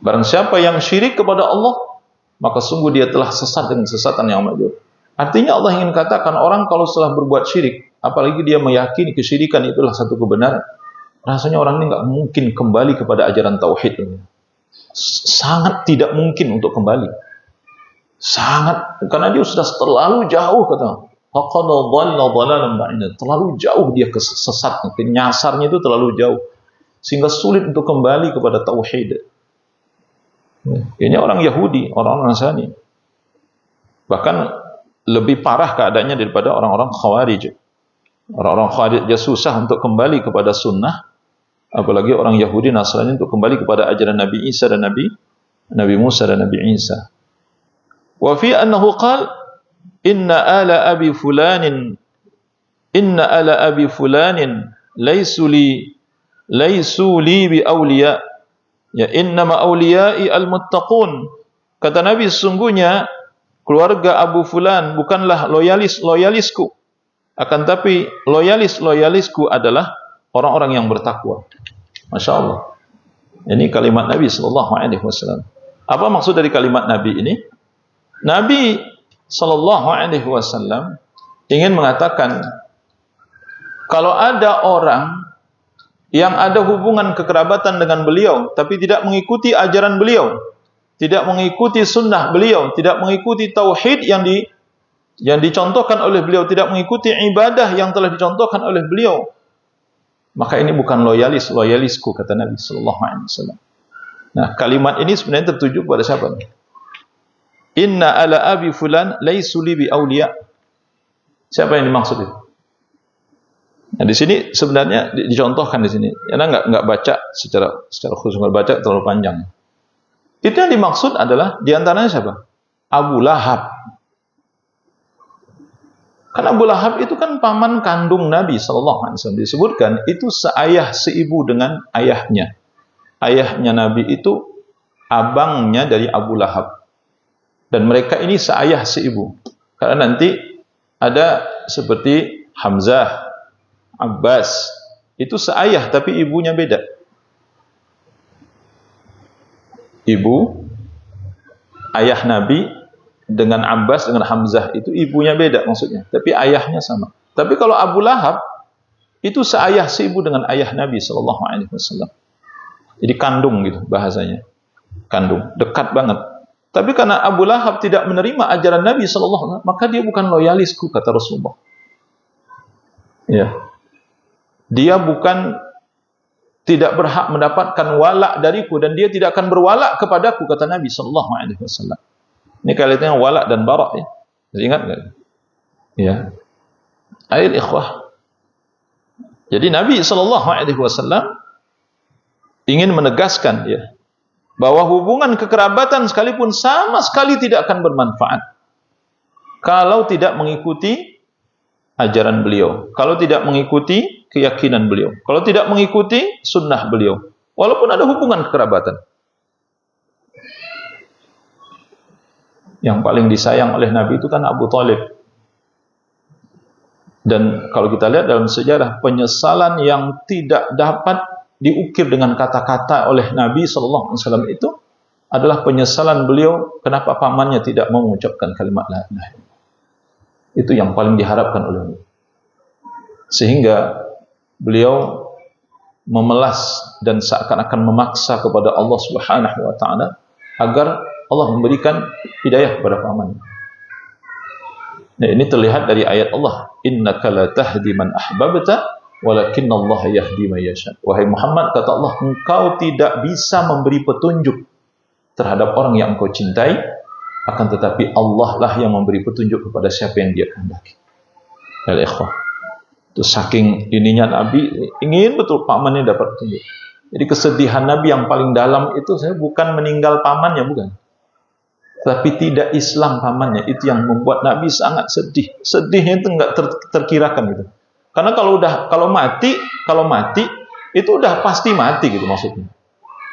Barang siapa yang syirik kepada Allah, maka sungguh dia telah sesat dengan sesatan yang majur. Artinya Allah ingin katakan orang kalau setelah berbuat syirik, apalagi dia meyakini kesyirikan itulah satu kebenaran, rasanya orang ini nggak mungkin kembali kepada ajaran tauhid. Sangat tidak mungkin untuk kembali. Sangat, karena dia sudah terlalu jauh kata. Terlalu jauh dia kesesatnya, penyasarnya itu terlalu jauh, sehingga sulit untuk kembali kepada tauhid. Ini orang Yahudi, orang Nasrani. Bahkan lebih parah keadaannya daripada orang-orang Khawarij. Orang-orang Khawarij dia susah untuk kembali kepada sunnah, apalagi orang Yahudi Nasrani untuk kembali kepada ajaran Nabi Isa dan Nabi Musa dan Nabi Isa. Wa fi annahu qala inna ala abi fulanin laysu li bi awliya ya innama awliyai al-muttaqun. Kata Nabi, sesungguhnya keluarga Abu Fulan bukanlah loyalisku, akan tapi loyalisku adalah orang-orang yang bertakwa. Masya Allah. Ini kalimat Nabi sallallahu alaihi wasallam. Apa maksud dari kalimat Nabi ini? Nabi sallallahu alaihi wasallam ingin mengatakan kalau ada orang yang ada hubungan kekerabatan dengan beliau tapi tidak mengikuti ajaran beliau, tidak mengikuti sunnah beliau, tidak mengikuti tauhid yang dicontohkan oleh beliau, tidak mengikuti ibadah yang telah dicontohkan oleh beliau, Maka ini bukan loyalisku kata Nabi sallallahu alaihi wasallam. Nah, kalimat ini sebenarnya tertuju kepada siapa? Inna ala abi fulan laisu li bi auliya. Siapa yang dimaksud itu? Nah, di sini sebenarnya dicontohkan di sini. Karena enggak baca secara khusus, enggak baca terlalu panjang. Itu yang dimaksud adalah di antaranya siapa? Abu Lahab. Karena Abu Lahab itu kan paman kandung Nabi sallallahu alaihi wasallam, disebutkan itu seayah seibu dengan ayahnya. Ayahnya Nabi itu abangnya dari Abu Lahab. Dan mereka ini seayah seibu. Karena nanti ada seperti Hamzah, Abbas, itu seayah tapi ibunya beda. Ibu ayah Nabi dengan Abbas dengan Hamzah itu ibunya beda maksudnya, tapi ayahnya sama. Tapi kalau Abu Lahab itu seayah seibu dengan ayah Nabi sallallahu alaihi wasallam. Jadi kandung gitu bahasanya. Kandung, dekat banget. Tapi karena Abu Lahab tidak menerima ajaran Nabi sallallahu alaihi wasallam, maka dia bukan loyalisku kata Rasulullah. Ya. Dia bukan tidak berhak mendapatkan wala dariku dan dia tidak akan berwala kepadaku kata Nabi sallallahu alaihi wasallam. Ini kaitannya wala dan bara ya. Ingat enggak? Ya. Ayat ikhwah. Jadi Nabi sallallahu alaihi wasallam ingin menegaskan ya bahwa hubungan kekerabatan sekalipun sama sekali tidak akan bermanfaat kalau tidak mengikuti ajaran beliau, kalau tidak mengikuti keyakinan beliau, kalau tidak mengikuti sunnah beliau, walaupun ada hubungan kekerabatan. Yang paling disayang oleh Nabi itu kan Abu Thalib. Dan kalau kita lihat dalam sejarah, penyesalan yang tidak dapat diukir dengan kata-kata oleh Nabi SAW itu adalah penyesalan beliau kenapa pamannya tidak mau mengucapkan kalimat la ilaha illallah. Itu yang paling diharapkan oleh Nabi. Sehingga beliau memelas dan seakan-akan memaksa kepada Allah Subhanahu wa taala agar Allah memberikan hidayah kepada pamannya. Nah, ini terlihat dari ayat Allah, innaka la tahdi man ahbabta walakinnallaha yahdi man yasha. Wahai Muhammad, kata Allah, engkau tidak bisa memberi petunjuk terhadap orang yang engkau cintai, akan tetapi Allah lah yang memberi petunjuk kepada siapa yang Dia kehendaki. Al-ikhwah. Itu saking ininya Nabi ingin betul pamannya dapat petunjuk. Jadi kesedihan Nabi yang paling dalam itu saya bukan meninggal pamannya, bukan. Tapi tidak Islam pamannya, itu yang membuat Nabi sangat sedih. Sedihnya itu enggak terkirakan gitu. Karena kalau mati itu udah pasti mati gitu maksudnya.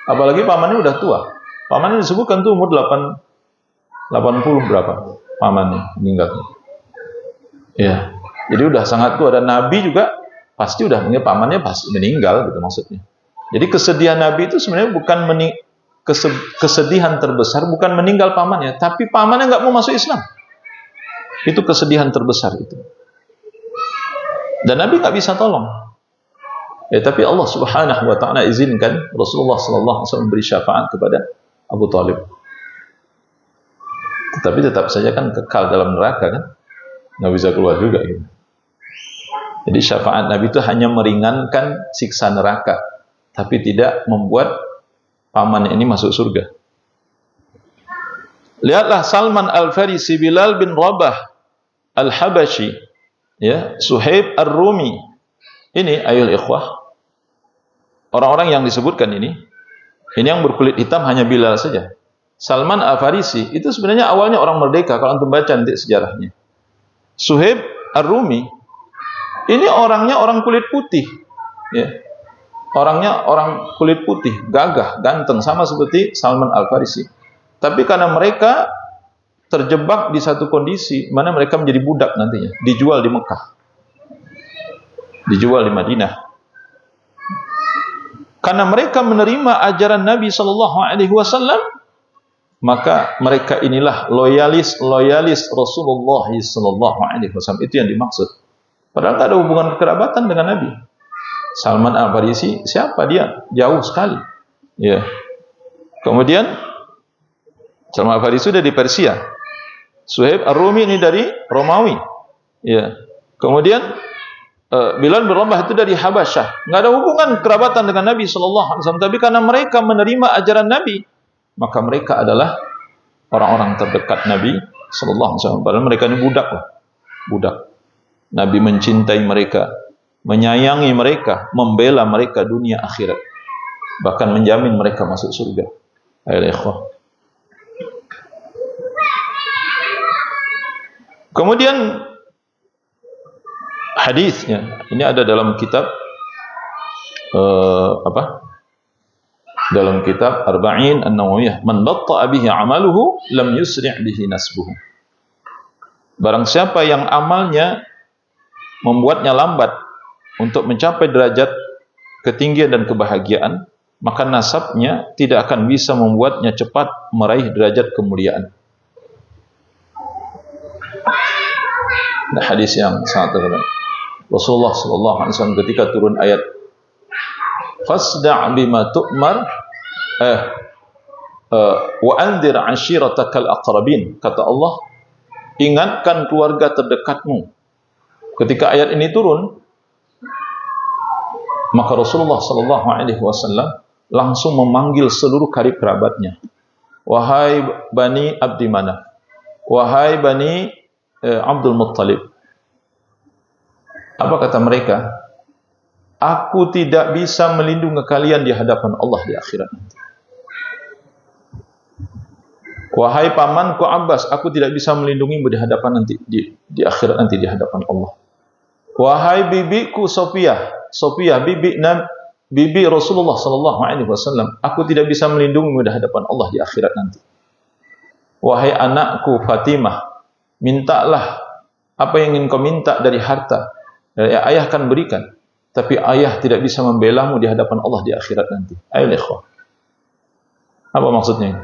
Apalagi pamannya udah tua. Pamannya disebutkan tuh umur 80 berapa pamannya meninggal. Ya. Jadi udah sangat tua dan Nabi juga pasti udah pamannya pasti meninggal gitu maksudnya. Jadi kesedihan Nabi itu sebenarnya bukan kesedihan terbesar bukan meninggal pamannya, tapi pamannya nggak mau masuk Islam. Itu kesedihan terbesar itu. Dan Nabi nggak bisa tolong. Tapi Allah Subhanahu wa taala izinkan Rasulullah sallallahu alaihi wasallam beri syafaat kepada Abu Thalib. Tetapi tetap saja kan kekal dalam neraka kan. Nggak bisa keluar juga gitu. Jadi syafaat Nabi itu hanya meringankan siksa neraka, tapi tidak membuat paman ini masuk surga. Lihatlah Salman Al-Farisi, Bilal bin Rabah Al-Habashi, ya, Suhaib Ar-Rumi. Ini ayul ikhwah. Orang-orang yang disebutkan ini yang berkulit hitam hanya Bilal saja. Salman Al-Farisi itu sebenarnya awalnya orang merdeka kalau antum baca nanti sejarahnya. Suhaib Ar-Rumi ini orangnya orang kulit putih, ya. Orangnya orang kulit putih, gagah, ganteng, sama seperti Salman Al-Farisi. Tapi karena mereka terjebak di satu kondisi, mana mereka menjadi budak nantinya, dijual di Mekah, dijual di Madinah. Karena mereka menerima ajaran Nabi Sallallahu Alaihi Wasallam, maka mereka inilah loyalis Rasulullah Sallallahu Alaihi Wasallam. Itu yang dimaksud. Padahal tak ada hubungan kekerabatan dengan Nabi. Salman Al-Farisi, siapa dia? Jauh sekali. Ya. Kemudian Salman Al-Farisi sudah di Persia. Suhaib Ar-Rumi ini dari Romawi. Ya. Kemudian Bilal bin Rabah itu dari Habasyah, nggak ada hubungan kerabatan dengan Nabi Shallallahu Alaihi Wasallam, tapi karena mereka menerima ajaran Nabi, maka mereka adalah orang-orang terdekat Nabi Shallallahu Alaihi Wasallam. Padahal mereka ini budak lah, budak. Nabi mencintai mereka, menyayangi mereka, membela mereka dunia akhirat, bahkan menjamin mereka masuk surga. Ayo ikhwah. Kemudian hadisnya ini ada dalam kitab dalam kitab Arba'in An-Nawawiyah, man batta'a bihi 'amaluhu lam yusri' bihi nasbuhu. Barang siapa yang amalnya membuatnya lambat untuk mencapai derajat ketinggian dan kebahagiaan, maka nasabnya tidak akan bisa membuatnya cepat meraih derajat kemuliaan. Nah, hadis yang sangat terkenal. Rasulullah sallallahu alaihi wasallam ketika turun ayat fasda' bima tu'mar wa anzir 'ashiratakal aqrabin, kata Allah, ingatkan keluarga terdekatmu. Ketika ayat ini turun, maka Rasulullah sallallahu alaihi wasallam langsung memanggil seluruh karib kerabatnya. Wahai Bani Abdi Manaf, wahai Bani Abdul Muttalib. Apa kata mereka? Aku tidak bisa melindungi kalian di hadapan Allah di akhirat nanti. Wahai pamanku Abbas, aku tidak bisa melindungimu di hadapan nanti di akhirat nanti di hadapan Allah. Wahai bibiku Sofiyah bibi Rasulullah sallallahu alaihi wasallam, aku tidak bisa melindungimu di hadapan Allah di akhirat nanti. Wahai anakku Fatimah, mintalah apa yang ingin kau minta dari harta, ayah akan berikan, tapi ayah tidak bisa membelamu di hadapan Allah di akhirat nanti. Ayo ikhwah. Apa maksudnya ini?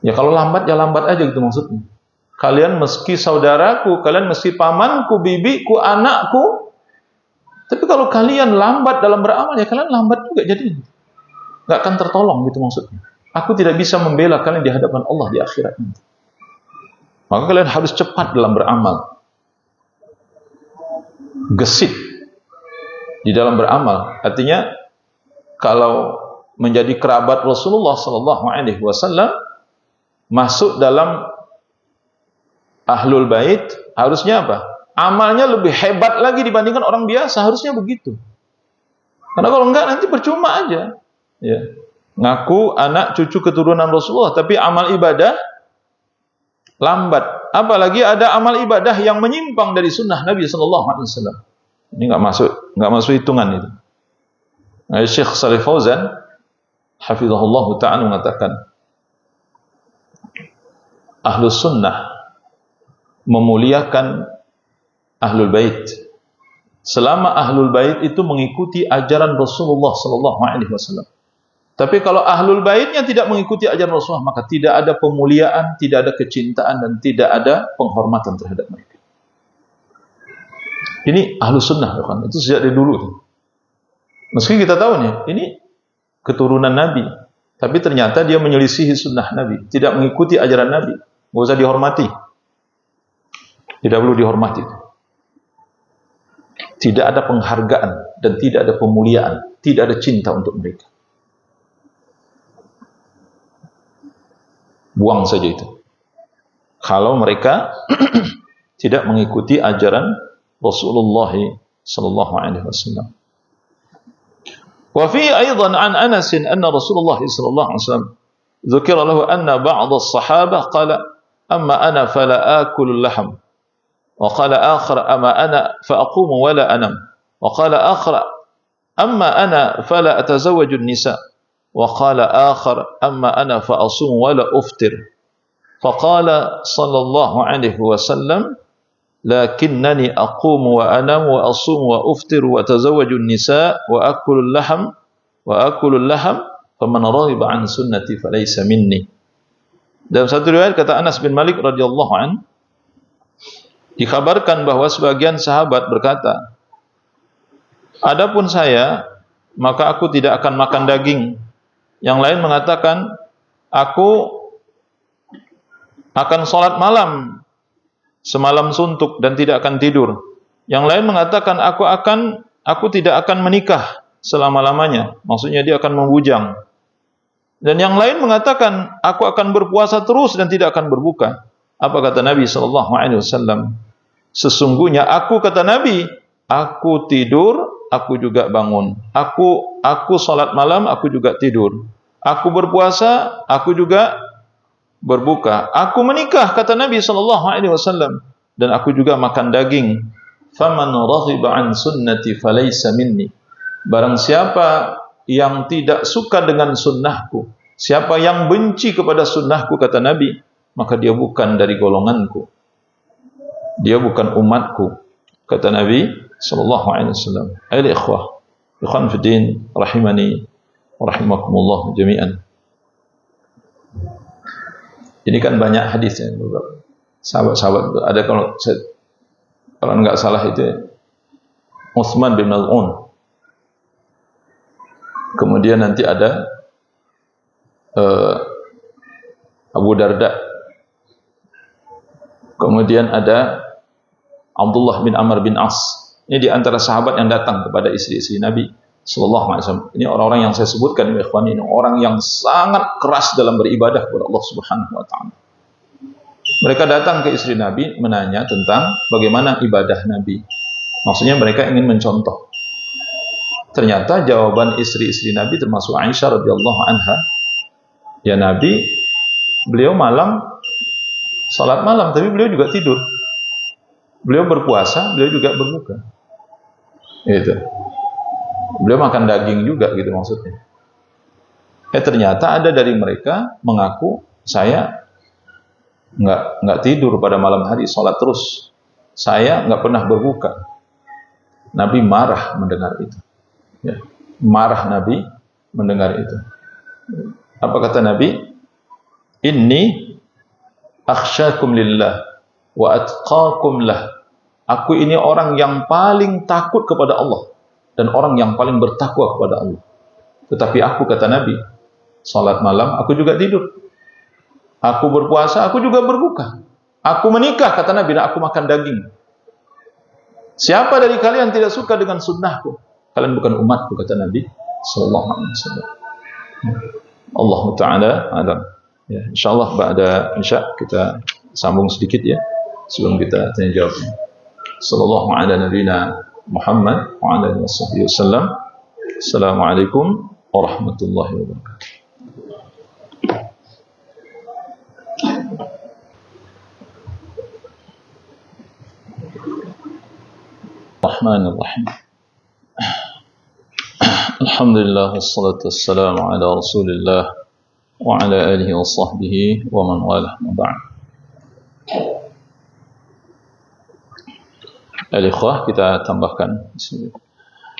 Ya kalau lambat ya lambat aja gitu maksudnya. Kalian meski saudaraku, kalian meski pamanku, bibiku, anakku, tapi kalau kalian lambat dalam beramal ya kalian lambat juga jadi. Nggak akan tertolong gitu maksudnya. Aku tidak bisa membela kalian di hadapan Allah di akhirat nanti. Maka kalian harus cepat dalam beramal. Gesit di dalam beramal. Artinya kalau menjadi kerabat Rasulullah sallallahu alaihi wasallam, masuk dalam ahlul bait, harusnya apa? Amalnya lebih hebat lagi dibandingkan orang biasa, harusnya begitu. Karena kalau enggak nanti percuma aja. Ya. Ngaku anak cucu keturunan Rasulullah, tapi amal ibadah lambat. Apalagi ada amal ibadah yang menyimpang dari sunnah Nabi sallallahu alaihi wasallam. Ini enggak masuk hitungan itu. Nah, Syekh Shalih Fauzan hafizahullah ta'ala mengatakan, Ahlus Sunnah memuliakan Ahlul Bait selama Ahlul Bait itu mengikuti ajaran Rasulullah sallallahu alaihi wasallam. Tapi kalau Ahlul Baitnya tidak mengikuti ajaran Rasulullah, maka tidak ada pemuliaan, tidak ada kecintaan, dan tidak ada penghormatan terhadap mereka. Ini Ahlus Sunnah, kan? Itu sejak dari dulu. Meski kita tahu nih, ini keturunan Nabi, tapi ternyata dia menyelisihi sunnah Nabi, tidak mengikuti ajaran Nabi. Nggak usah dihormati. Tidak perlu dihormati. Tidak ada penghargaan dan tidak ada pemuliaan, tidak ada cinta untuk mereka. Buang saja itu. Kalau mereka tidak mengikuti ajaran Rasulullah sallallahu alaihi wasallam. Wa fi aidan an Anas anna Rasulullah sallallahu alaihi wasallam dzukira lahu anna ba'd as-sahabah qala amma ana fala akulu al-lahm wa qala akhar amma ana fa aqumu wa la anam wa qala akhar amma ana fala atazawwaju an-nisa wa qala akhar amma ana fa asum wa la uftir faqala sallallahu alaihi wasallam lakinnani aqumu wa anamu wa asum wa uftiru wa tazawwaju an-nisa wa akulu al-lahm faman raghiba an sunnati falaysa minni. Dalam satu riwayat kata Anas bin Malik radhiyallahu an, dikabarkan bahwa sebagian sahabat berkata, adapun saya, maka aku tidak akan makan daging. Yang lain mengatakan, aku akan sholat malam semalam suntuk dan tidak akan tidur. Yang lain mengatakan aku tidak akan menikah selama-lamanya. Maksudnya dia akan membujang. Dan yang lain mengatakan aku akan berpuasa terus dan tidak akan berbuka. Apa kata Nabi sallallahu alaihi wasallam? Sesungguhnya aku, kata Nabi, aku tidur, aku juga bangun. Aku salat malam, aku juga tidur. Aku berpuasa, aku juga berbuka. Aku menikah, kata Nabi sallallahu alaihi wasallam, dan aku juga makan daging. Faman raghiba an sunnati falaysa minni. Barang siapa yang tidak suka dengan sunnahku, siapa yang benci kepada sunnahku, kata Nabi, maka dia bukan dari golonganku. Dia bukan umatku, kata Nabi sallallahu alaihi wasallam. Ayol ikhwah, ikhwan fi din, rahimani rahimakumullah jami'an. Ini kan banyak hadis ya, sahabat-sahabat. Ada kalau enggak salah itu Utsman bin Maz'un. Kemudian nanti ada Abu Darda. Kemudian ada Abdullah bin Amr bin As. Ini di antara sahabat yang datang kepada istri-istri Nabi sallallahu alaihi wasallam. Ini orang-orang yang saya sebutkan, ya ikhwan, ini orang yang sangat keras dalam beribadah kepada Allah Subhanahu wa taala. Mereka datang ke istri Nabi menanya tentang bagaimana ibadah Nabi. Maksudnya mereka ingin mencontoh. Ternyata jawaban istri-istri Nabi termasuk Aisyah radhiyallahu anha, ya Nabi, beliau salat malam, tapi beliau juga tidur. Beliau berpuasa, beliau juga berbuka. Itu. Beliau makan daging juga, gitu maksudnya. Ternyata ada dari mereka mengaku, saya nggak tidur pada malam hari, salat terus. Saya nggak pernah berbuka. Nabi marah mendengar itu. Ya. Marah Nabi mendengar itu. Apa kata Nabi? Inni akhsyakum lillah wa atqakum lah. Aku ini orang yang paling takut kepada Allah dan orang yang paling bertakwa kepada Allah. Tetapi aku, kata Nabi, salat malam, aku juga tidur. Aku berpuasa, aku juga berbuka. Aku menikah, kata Nabi, dan aku makan daging. Siapa dari kalian tidak suka dengan sunnahku? Kalian bukan umatku, kata Nabi sallallahu alaihi wasallam. Allah Ta'ala alam. Ya, insyaallah ba'da insya kita sambung sedikit ya sebelum kita tanya jawab. Sallallahu ala nabiyina Muhammad wa ala alihi wasallam. Assalamualaikum warahmatullahi wabarakatuh. Rahmanirrahim. Alhamdulillah wassalatu wassalamu ala Rasulillah wa ala alihi wa sahbihi wa man walah ma ba'd. Al-ikhwah, kita tambahkan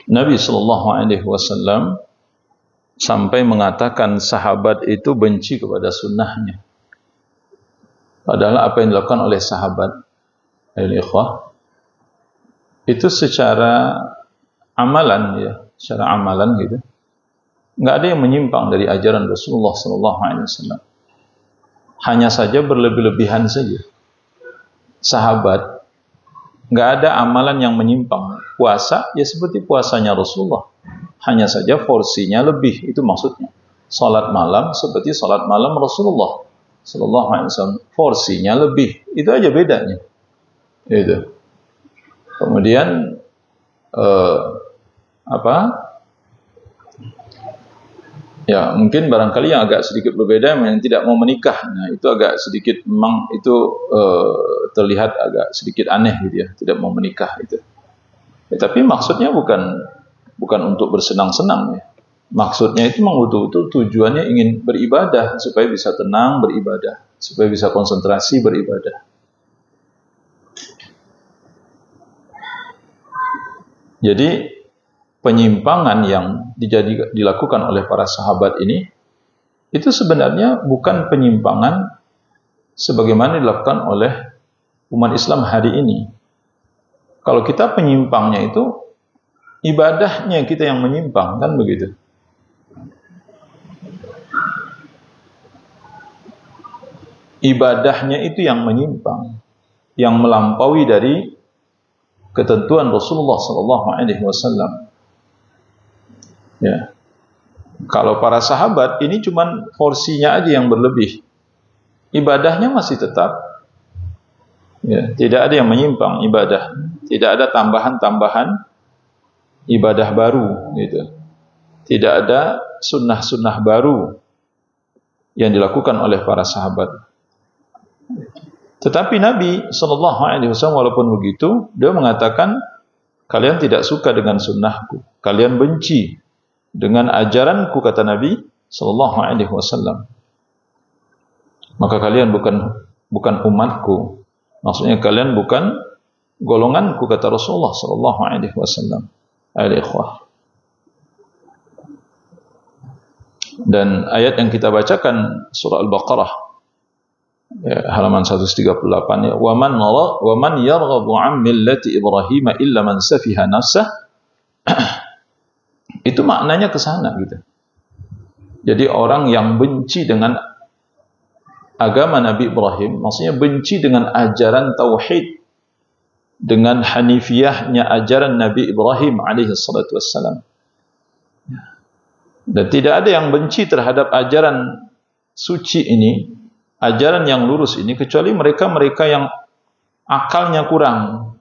Nabi sallallahu alaihi wasallam sampai mengatakan sahabat itu benci kepada sunnahnya. Padahal apa yang dilakukan oleh sahabat, al-ikhwah, itu secara amalan ya, secara amalan gitu, nggak ada yang menyimpang dari ajaran Rasulullah sallallahu alaihi wasallam. Hanya saja berlebih-lebihan saja. Sahabat nggak ada amalan yang menyimpang. Puasa ya seperti puasanya Rasulullah, hanya saja porsinya lebih, itu maksudnya. Salat malam seperti salat malam Rasulullah sallallahu alaihi wasallam, porsinya lebih, itu aja bedanya. Itu. Kemudian ya mungkin barangkali yang agak sedikit berbeda yang tidak mau menikah. Nah itu agak sedikit memang itu terlihat agak sedikit aneh gitu ya, tidak mau menikah itu. Ya, tapi maksudnya bukan untuk bersenang-senang ya. Maksudnya itu memang betul-betul tujuannya ingin beribadah supaya bisa tenang beribadah, supaya bisa konsentrasi beribadah. Jadi penyimpangan yang dilakukan oleh para sahabat ini itu sebenarnya bukan penyimpangan sebagaimana dilakukan oleh umat Islam hari ini. Kalau kita penyimpangnya itu ibadahnya kita yang menyimpang, kan begitu. Ibadahnya itu yang menyimpang. yang melampaui dari ketentuan Rasulullah sallallahu alaihi wasallam. Ya. Kalau para sahabat ini cuman porsinya aja yang berlebih. Ibadahnya masih tetap, ya, tidak ada yang menyimpang ibadah, tidak ada tambahan-tambahan ibadah baru, gitu. Tidak ada sunnah-sunnah baru yang dilakukan oleh para sahabat. Tetapi Nabi Shallallahu Alaihi Wasallam walaupun begitu, dia mengatakan, kalian tidak suka dengan sunnahku, kalian benci dengan ajaranku, kata Nabi Shallallahu Alaihi Wasallam. Maka kalian bukan umatku, maksudnya kalian bukan golonganku, kata Rasulullah Shallallahu Alaihi Wasallam. Al-ikhwah. Dan ayat yang kita bacakan surah Al-Baqarah, ya, halaman 138, ya, wa man yarghabu 'an millati Ibrahim illa man safiha nafsah. Itu maknanya ke sana, gitu. Jadi orang yang benci dengan agama Nabi Ibrahim, maksudnya benci dengan ajaran tauhid, dengan hanifiyahnya ajaran Nabi Ibrahim alaihi salatu wassalam. Dan tidak ada yang benci terhadap ajaran suci ini, ajaran yang lurus ini, kecuali mereka-mereka yang akalnya kurang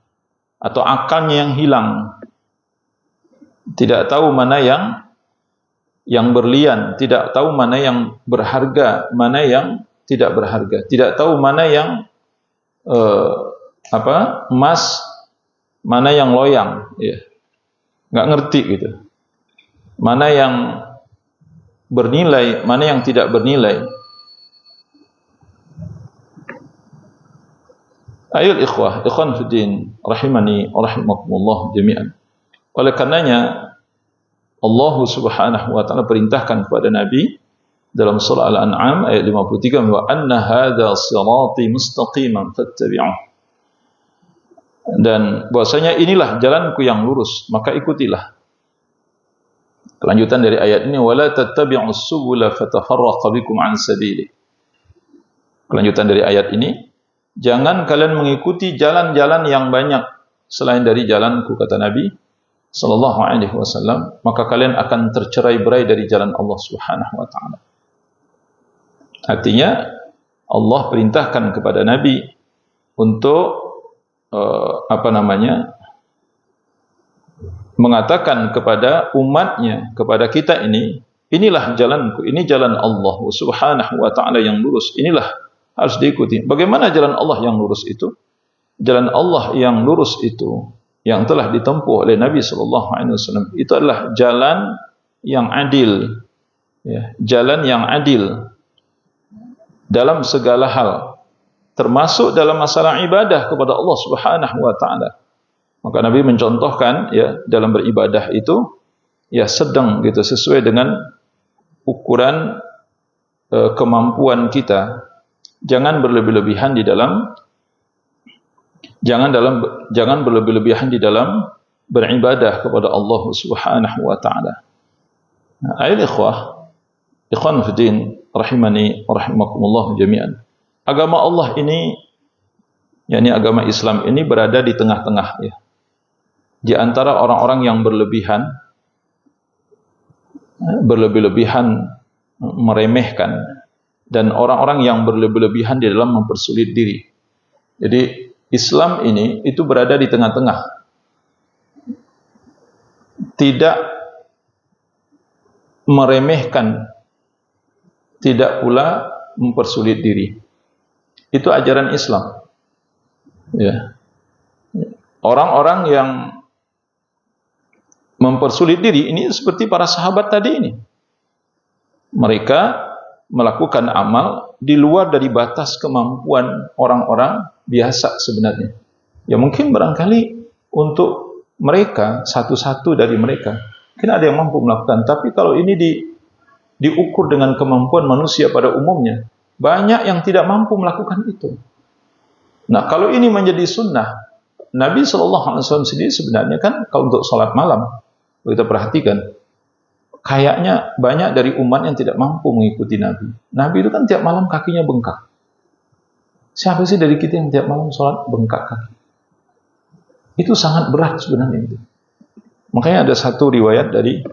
atau akalnya yang hilang, tidak tahu mana yang berlian, tidak tahu mana yang berharga, mana yang tidak berharga, tidak tahu mana yang emas, mana yang loyang, ya, nggak ngerti gitu, mana yang bernilai, mana yang tidak bernilai. Ayol ikhwah, ikhwan fiddin, rahimani wa rahimakumullah jami'an. Oleh karenanya Allah Subhanahu wa taala perintahkan kepada Nabi dalam surah Al-An'am ayat 53, wa anna hadza sirati mustaqiman fattabi'uh. Dan bahwasanya inilah jalanku yang lurus, maka ikutilah. Kelanjutan dari ayat ini, wala tattabi'us subula fatafarraqa bikum an sabili. Kelanjutan dari ayat ini, jangan kalian mengikuti jalan-jalan yang banyak selain dari jalanku, kata Nabi sallallahu alaihi wasallam, maka kalian akan tercerai-berai dari jalan Allah Subhanahu wa taala. Artinya Allah perintahkan kepada Nabi untuk mengatakan kepada umatnya, kepada kita ini, inilah jalanku, ini jalan Allah Subhanahu wa taala yang lurus, inilah harus diikuti. Bagaimana jalan Allah yang lurus itu? Jalan Allah yang lurus itu, yang telah ditempuh oleh Nabi sallallahu alaihi wasallam, itu adalah jalan yang adil, ya, jalan yang adil dalam segala hal, termasuk dalam masalah ibadah kepada Allah Subhanahu wa taala. Maka Nabi mencontohkan, ya, dalam beribadah itu, ya, sedang gitu, sesuai dengan ukuran kemampuan kita. Jangan berlebih-lebihan di dalam jangan berlebih-lebihan di dalam beribadah kepada Allah Subhanahu wa taala. Ayat ikhwan fiddin, rahimani wa rahimakumullah jami'an. Agama Allah ini, yakni agama Islam ini, berada di tengah-tengah, ya. Di antara orang-orang yang berlebih-lebihan meremehkan, dan orang-orang yang berlebih-lebihan di dalam mempersulit diri. Jadi Islam ini itu berada di tengah-tengah, tidak meremehkan, tidak pula mempersulit diri. Itu ajaran Islam, ya. Orang-orang yang mempersulit diri ini seperti para sahabat tadi ini. Mereka melakukan amal di luar dari batas kemampuan orang-orang biasa sebenarnya. Ya mungkin barangkali untuk mereka, satu-satu dari mereka, mungkin ada yang mampu melakukan. Tapi kalau ini diukur dengan kemampuan manusia pada umumnya, banyak yang tidak mampu melakukan itu. Nah, kalau ini menjadi sunnah, Nabi SAW sendiri sebenarnya kan, kalau untuk sholat malam, kita perhatikan, kayaknya banyak dari umat yang tidak mampu mengikuti Nabi. Nabi itu kan tiap malam kakinya bengkak. Siapa sih dari kita yang tiap malam sholat bengkak kaki? Itu sangat berat sebenarnya itu. Makanya ada satu riwayat dari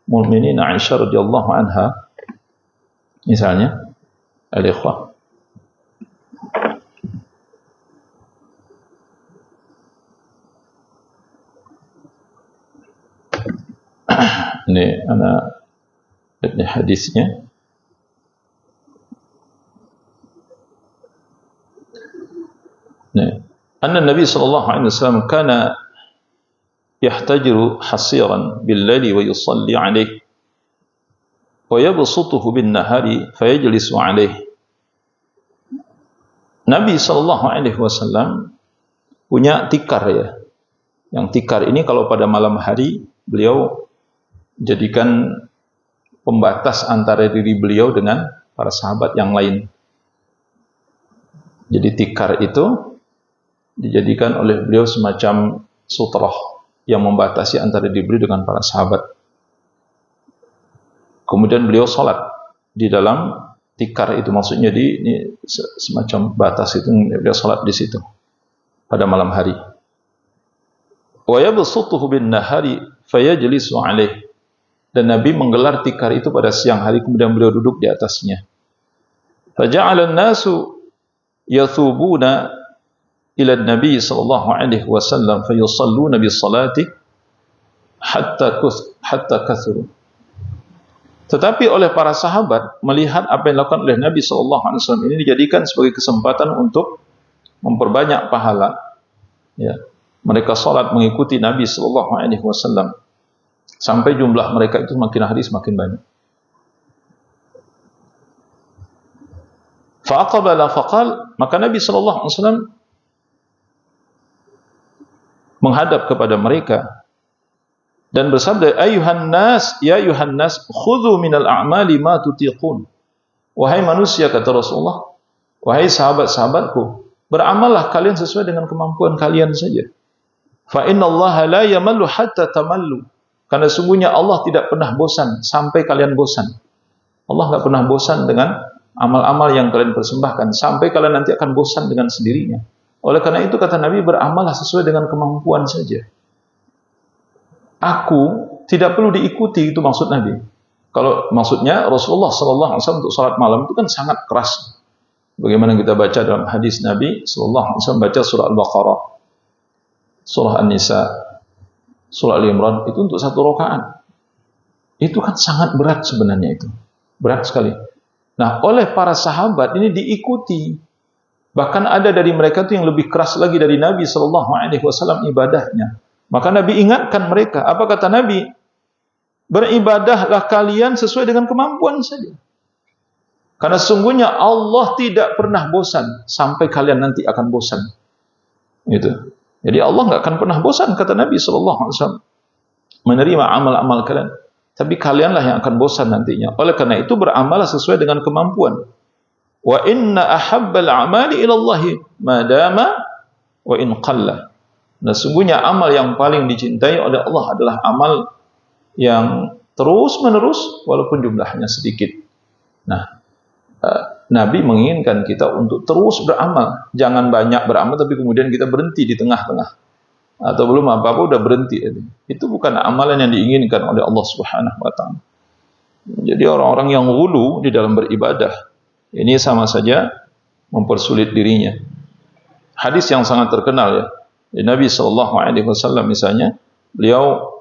Mukminin Aisyah radhiyallahu anha, misalnya, al-ikhwah, ini hadisnya. Anna Nabi sallallahu alaihi wasallam kana yahtajiru hasiran bil-laili wa yusalli alaihi wa yabsutuhu bin-nahari fayajlisu alaihi. Nabi sallallahu alaihi wasallam punya tikar ya. Yang tikar ini kalau pada malam hari beliau jadikan pembatas antara diri beliau dengan para sahabat yang lain. Jadi tikar itu dijadikan oleh beliau semacam sutrah yang membatasi antara diri beliau dengan para sahabat. Kemudian beliau sholat di dalam tikar itu, maksudnya ini semacam batas itu, beliau sholat di situ pada malam hari. Wa yabsutuhu bin nahari fayajlisu alaihi. Dan Nabi menggelar tikar itu pada siang hari, kemudian beliau duduk di atasnya. Faja'ala an-nasu yathubuna ila Nabi sallallahu alaihi wasallam fayusalluna bis salati hatta kathuru. Tetapi oleh para sahabat melihat apa yang dilakukan oleh Nabi sallallahu alaihi wasallam ini dijadikan sebagai kesempatan untuk memperbanyak pahala. Ya. Mereka salat mengikuti Nabi sallallahu alaihi wasallam sampai jumlah mereka itu semakin hari semakin banyak. Faqabala faqal, maka Nabi sallallahu alaihi wasallam menghadap kepada mereka dan bersabda, ayuhan nas, ya ayuhan nas, khudhu minal a'mali ma tutiqun. Wahai manusia, kata Rasulullah, wahai sahabat-sahabatku, beramallah kalian sesuai dengan kemampuan kalian saja. Fa innallaha la yamallu hatta tamallu. Karena sungguhnya Allah tidak pernah bosan sampai kalian bosan. Allah enggak pernah bosan dengan amal-amal yang kalian persembahkan sampai kalian nanti akan bosan dengan sendirinya. Oleh karena itu kata Nabi, beramallah sesuai dengan kemampuan saja. Aku tidak perlu diikuti, itu maksud Nabi. Kalau maksudnya Rasulullah sallallahu alaihi wasallam untuk salat malam itu kan sangat keras. Bagaimana kita baca dalam hadis Nabi sallallahu alaihi wasallam, baca surah Al-Baqarah, surah An-Nisa, surah Al-Imran itu untuk satu rakaat. Itu kan sangat berat sebenarnya itu. Berat sekali. Nah, oleh para sahabat ini diikuti. Bahkan ada dari mereka itu yang lebih keras lagi dari Nabi sallallahu alaihi wasallam ibadahnya. Maka Nabi ingatkan mereka. Apa kata Nabi? Beribadahlah kalian sesuai dengan kemampuan saja. Karena sungguhnya Allah tidak pernah bosan sampai kalian nanti akan bosan. Gitu. Jadi Allah nggak akan pernah bosan, kata Nabi sallallahu alaihi wasallam, menerima amal-amal kalian. Tapi kalianlah yang akan bosan nantinya. Oleh karena itu beramallah sesuai dengan kemampuan. Wa inna ahabbal a'mali ila Allah madama wa in qalla. Nah, sungguhnya amal yang paling dicintai oleh Allah adalah amal yang terus-menerus walaupun jumlahnya sedikit. Nah, Nabi menginginkan kita untuk terus beramal. Jangan banyak beramal tapi kemudian kita berhenti di tengah-tengah. Atau belum apa-apa udah berhenti. Itu bukan amalan yang diinginkan oleh Allah Subhanahu wa taala. Jadi orang-orang yang ghulu di dalam beribadah ini sama saja mempersulit dirinya. Hadis yang sangat terkenal ya. Nabi sallallahu alaihi wasallam misalnya, beliau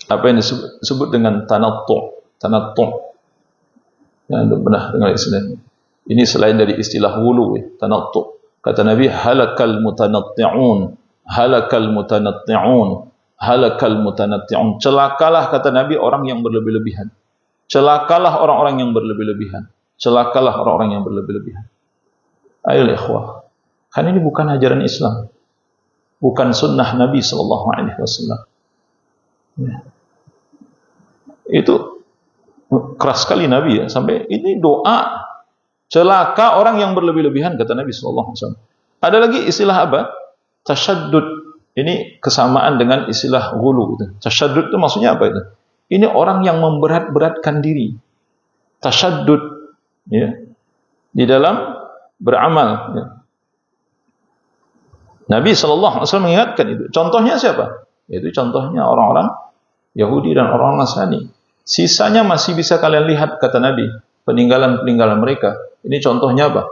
apa yang disebut dengan tanattu'. Yang pernah dengar istilahnya. Ini selain dari istilah ghulu ya, tanattu'. Kata Nabi, halakal mutanatti'un, halakal mutanatti'un, halakal mutanatti'un. Celakalah, kata Nabi, orang yang berlebih-lebihan. Celakalah orang-orang yang berlebih-lebihan. Celakalah orang-orang yang berlebih-lebihan. Ayo ikhwah. Kan ini bukan ajaran Islam. Bukan sunnah Nabi sallallahu alaihi wasallam. Ya. Itu keras sekali Nabi ya, sampai ini doa celaka orang yang berlebih-lebihan, kata Nabi sallallahu alaihi wasallam. Ada lagi istilah apa? Tasyaddud. Ini kesamaan dengan istilah ghulu itu. Tasyaddud itu maksudnya apa itu? Ini orang yang memberat-beratkan diri. Tasyaddud ya. di dalam beramal. Ya. Nabi SAW mengingatkan itu. Contohnya siapa? Yaitu contohnya orang-orang Yahudi dan orang Nasrani. Sisanya masih bisa kalian lihat, kata Nabi, peninggalan-peninggalan mereka. Ini contohnya apa?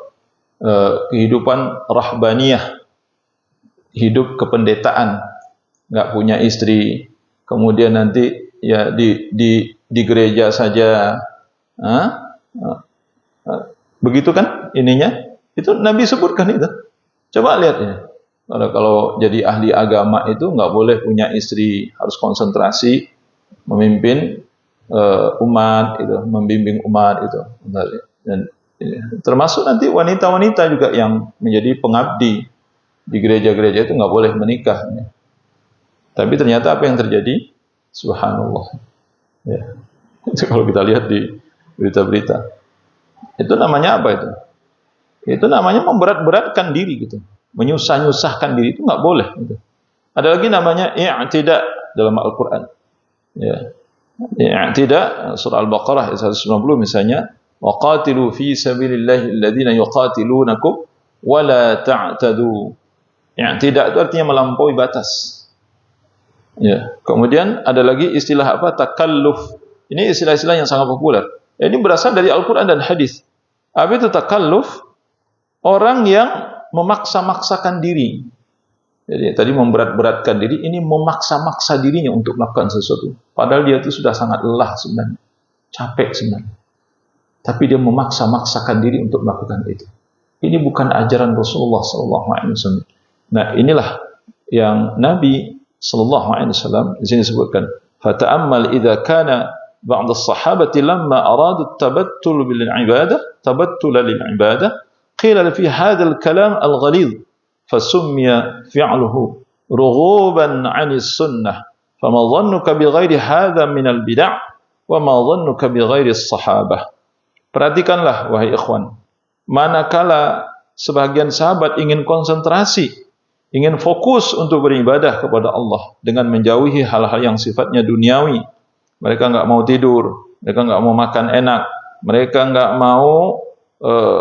Kehidupan rahbaniyah, hidup kependetaan, nggak punya istri, kemudian nanti ya di gereja saja, begitu kan ininya? Itu Nabi sebutkan itu. Coba lihat ya. Kalau jadi ahli agama itu nggak boleh punya istri, harus konsentrasi memimpin umat itu, membimbing umat itu. Dan termasuk nanti wanita-wanita juga yang menjadi pengabdi di gereja-gereja itu nggak boleh menikah. Tapi ternyata apa yang terjadi? Subhanallah. Ya. Itu kalau kita lihat di berita-berita, itu namanya apa itu? Itu namanya memberat-beratkan diri gitu. Menyusah-nyusahkan diri itu nggak boleh. Gitu. Ada lagi namanya i'tida dalam Al-Quran. Ya. I'tida surah Al-Baqarah ayat 190 misalnya, waqatilu fi sabilillahi alladhina yuqatilunakum wa la ta'tadu. I'tida itu artinya melampaui batas. Ya. Kemudian ada lagi istilah apa? Takalluf. Ini istilah-istilah yang sangat populer. Ini berasal dari Al-Quran dan hadis. Apa itu takalluf? Orang yang memaksa-maksakan diri. Jadi tadi memberat-beratkan diri, ini memaksa-maksa dirinya untuk melakukan sesuatu. Padahal dia itu sudah sangat lelah sebenarnya. Capek sebenarnya. Tapi dia memaksa-maksakan diri untuk melakukan itu. Ini bukan ajaran Rasulullah SAW. Nah, inilah yang Nabi SAW di sini sebutkan. Fata'ammal idza kana ba'd as-sahabati lamma aradu tabattul bil ibadah, tabattul lil ibadah, qila fi hadzal kalam al-ghalidh fasummiya fi'luhu rughuban 'ani as-sunnah fama dhannuka bi ghairi hadza min al-bid'ah wa ma dhannuka bi ghairi as-sahabah. Perhatikanlah wahai ikhwan, manakala sebagian sahabat ingin konsentrasi, ingin fokus untuk beribadah kepada Allah dengan menjauhi hal-hal yang sifatnya duniawi. Mereka enggak mau tidur, mereka enggak mau makan enak, mereka enggak mau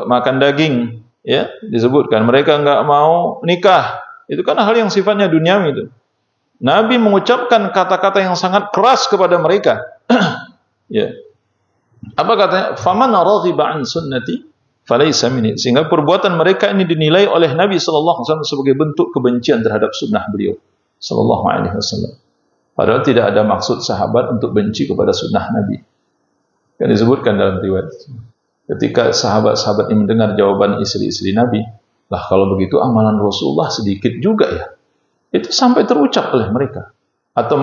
makan daging, ya disebutkan. Mereka enggak mau nikah. Itu kan hal yang sifatnya duniawi itu. Nabi mengucapkan kata-kata yang sangat keras kepada mereka. Ya. Apa katanya? Faman raghiba an sunnati falaysa minni. Sehingga perbuatan mereka ini dinilai oleh Nabi sallallahu alaihi wasallam sebagai bentuk kebencian terhadap sunnah beliau sallallahu alaihi wasallam. Padahal tidak ada maksud sahabat untuk benci kepada sunnah Nabi. Yang disebutkan dalam riwayat. Ketika sahabat-sahabat ini mendengar jawaban istri-istri Nabi, lah kalau begitu amalan Rasulullah sedikit juga ya. Itu sampai terucap oleh mereka. Atau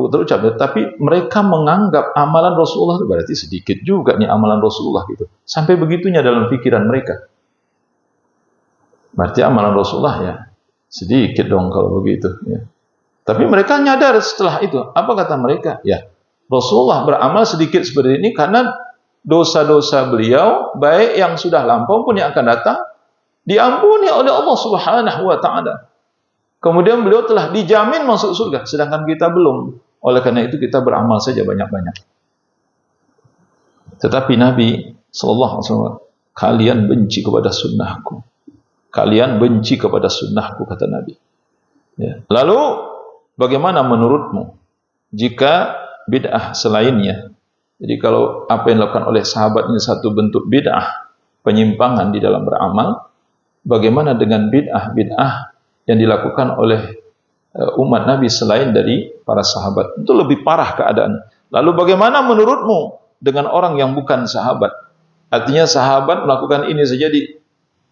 terucap, tapi mereka menganggap amalan Rasulullah itu berarti sedikit juga nih amalan Rasulullah gitu. Sampai begitunya dalam pikiran mereka. Berarti amalan Rasulullah ya sedikit dong kalau begitu. Ya. Tapi mereka nyadar setelah itu. Apa kata mereka? Ya, Rasulullah beramal sedikit seperti ini karena dosa-dosa beliau, baik yang sudah lampau pun yang akan datang, diampuni oleh Allah Subhanahu wa Ta'ala. Kemudian beliau telah dijamin masuk surga, sedangkan kita belum. Oleh karena itu kita beramal saja banyak-banyak. Tetapi Nabi sallallahu alaihi wasallam, kalian benci kepada sunnahku. Kalian benci kepada sunnahku, kata Nabi. Ya. Lalu bagaimana menurutmu jika bid'ah selainnya? Jadi kalau apa yang dilakukan oleh sahabat ini satu bentuk bid'ah, penyimpangan di dalam beramal, bagaimana dengan bid'ah yang dilakukan oleh umat Nabi selain dari para sahabat? Itu lebih parah keadaan. Lalu bagaimana menurutmu dengan orang yang bukan sahabat? Artinya sahabat melakukan ini saja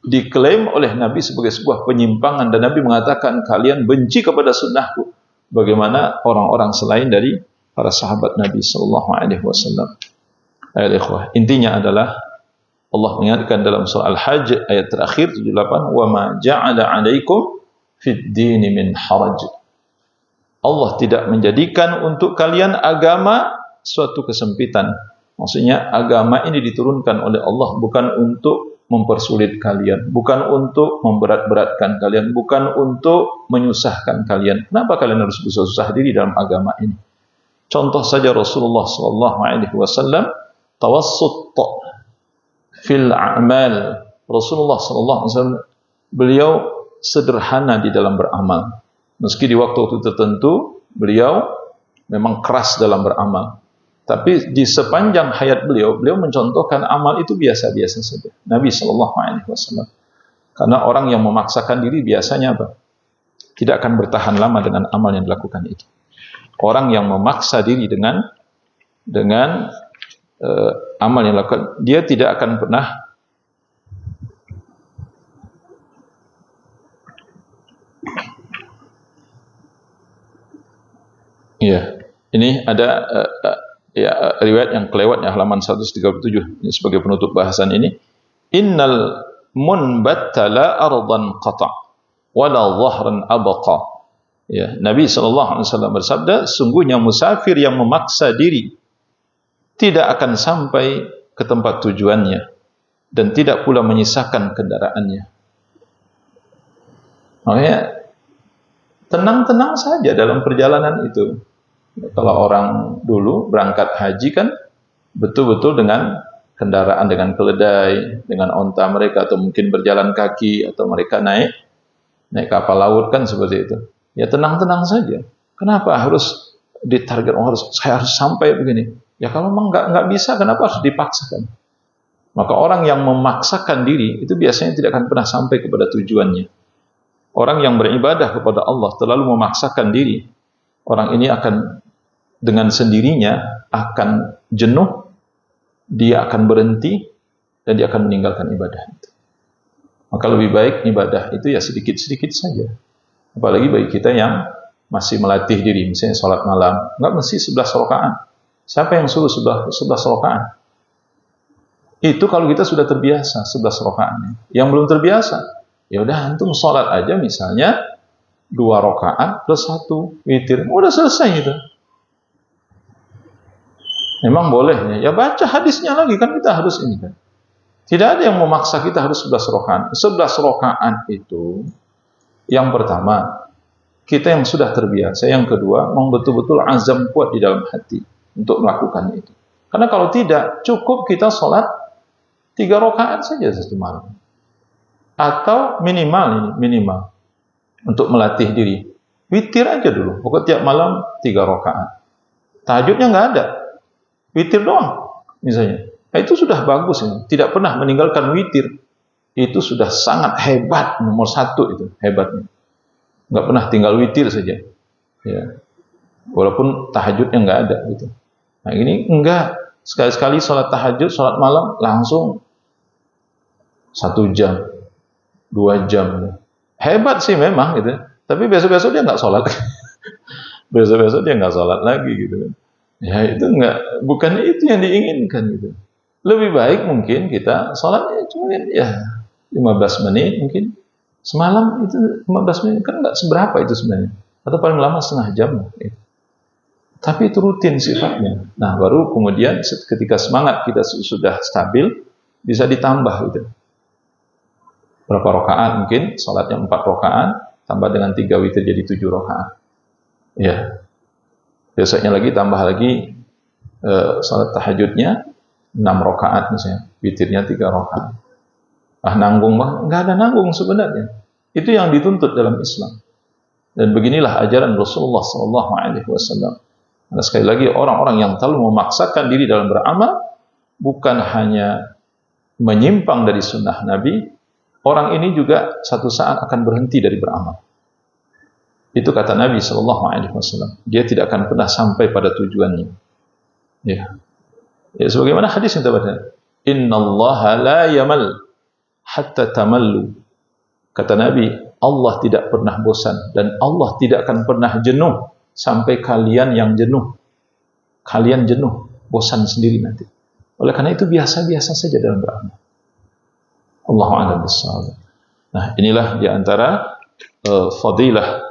diklaim oleh Nabi sebagai sebuah penyimpangan, dan Nabi mengatakan kalian benci kepada sunnahku. Bagaimana orang-orang selain dari para sahabat Nabi sallallahu alaihi wasallam? Ikhwah, intinya adalah Allah mengingatkan dalam surah Al-Hajj ayat terakhir 78, wa ma ja'ala 'alaikum fid din min haraj. Allah tidak menjadikan untuk kalian agama suatu kesempitan. Maksudnya agama ini diturunkan oleh Allah bukan untuk mempersulit kalian, bukan untuk memberat-beratkan kalian, bukan untuk menyusahkan kalian. Kenapa kalian harus susah-susah diri dalam agama ini? Contoh saja Rasulullah sallallahu alaihi wasallam tawassut fil a'mal. Rasulullah sallallahu alaihi wasallam beliau sederhana di dalam beramal. Meski di waktu tertentu beliau memang keras dalam beramal. Tapi di sepanjang hayat beliau mencontohkan amal itu biasa-biasa saja. Nabi sallallahu alaihi wasallam. Karena orang yang memaksakan diri biasanya apa? Tidak akan bertahan lama dengan amal yang dilakukan itu. Orang yang memaksa diri dengan amal yang dilakukan, dia tidak akan pernah ini ada riwayat yang kelewat ya, halaman 137 ini sebagai penutup bahasan ini. Innal munbattala ardan qata' wala dhahran abqa. Ya, Nabi sallallahu alaihi wasallam bersabda, sungguhnya musafir yang memaksa diri tidak akan sampai ke tempat tujuannya dan tidak pula menyisakan kendaraannya. Makanya tenang-tenang saja dalam perjalanan itu. Kalau orang dulu berangkat haji kan betul-betul dengan kendaraan, dengan keledai, dengan onta mereka, atau mungkin berjalan kaki, atau mereka naik kapal laut kan seperti itu. Ya tenang-tenang saja. Kenapa harus ditarget? Saya harus sampai begini. Ya kalau memang nggak bisa, kenapa harus dipaksakan? Maka orang yang memaksakan diri itu biasanya tidak akan pernah sampai kepada tujuannya. Orang yang beribadah kepada Allah terlalu memaksakan diri, orang ini akan dengan sendirinya akan jenuh, dia akan berhenti, dan dia akan meninggalkan ibadah itu. Maka lebih baik ibadah itu ya sedikit-sedikit saja. Apalagi bagi kita yang masih melatih diri, misalnya sholat malam, nggak mesti 11 rakaat. Siapa yang suruh 11 rakaat? Itu kalau kita sudah terbiasa 11 rakaatnya. Yang belum terbiasa, ya udah antum sholat aja misalnya 2 rakaat plus 1 witir, udah selesai itu. Memang bolehnya, ya baca hadisnya lagi kan, kita harus ini kan. Tidak ada yang memaksa kita harus 11 rakaat. 11 rakaat itu yang pertama, kita yang sudah terbiasa. Yang kedua, memang betul-betul azam kuat di dalam hati untuk melakukan itu. Karena kalau tidak, cukup kita sholat 3 rakaat saja satu malam. Atau minimal untuk melatih diri. Witir aja dulu. Pokoknya tiap malam 3 rakaat. Tahajudnya nggak ada. Witir doang, misalnya. Nah, itu sudah bagus ini. Tidak pernah meninggalkan witir. Itu sudah sangat hebat, nomor 1 itu hebatnya. Nggak pernah tinggal witir saja. Ya. Walaupun tahajudnya nggak ada gitu. Nah ini enggak. Sekali-sekali sholat tahajud, sholat malam langsung 1 jam, 2 jam. Hebat sih memang gitu. Tapi besok-besok dia nggak sholat. Besok-besok dia nggak sholat lagi gitu kan. Ya itu enggak, bukan itu yang diinginkan gitu. Lebih baik mungkin kita sholatnya cuma ya 15 menit mungkin. Semalam itu 15 menit kan enggak seberapa itu sebenarnya. Atau paling lama setengah jam gitu. Tapi itu rutin sifatnya. Nah baru kemudian ketika semangat kita sudah stabil, bisa ditambah gitu. Berapa rakaat mungkin, sholatnya 4 rakaat, tambah dengan 3 witir jadi 7 rakaat. Ya. Besoknya lagi tambah lagi salat tahajudnya 6 rakaat misalnya, witirnya 3 rakaat. Nanggung mah enggak ada nanggung sebenarnya. Itu yang dituntut dalam Islam. Dan beginilah ajaran Rasulullah sallallahu alaihi wasallam. Nah, sekali lagi orang-orang yang terlalu memaksakan diri dalam beramal bukan hanya menyimpang dari sunnah Nabi, orang ini juga satu saat akan berhenti dari beramal. Itu kata Nabi SAW. Dia tidak akan pernah sampai pada tujuannya. Ya, sebagaimana hadis yang terbaca. Innallaha la yamal hatta tamallu. Kata Nabi, Allah tidak pernah bosan dan Allah tidak akan pernah jenuh sampai kalian yang jenuh. Kalian jenuh, bosan sendiri nanti. Oleh karena itu biasa-biasa saja dalam beramal. Allahu a'lam bishawab. Nah, inilah di antara fadilah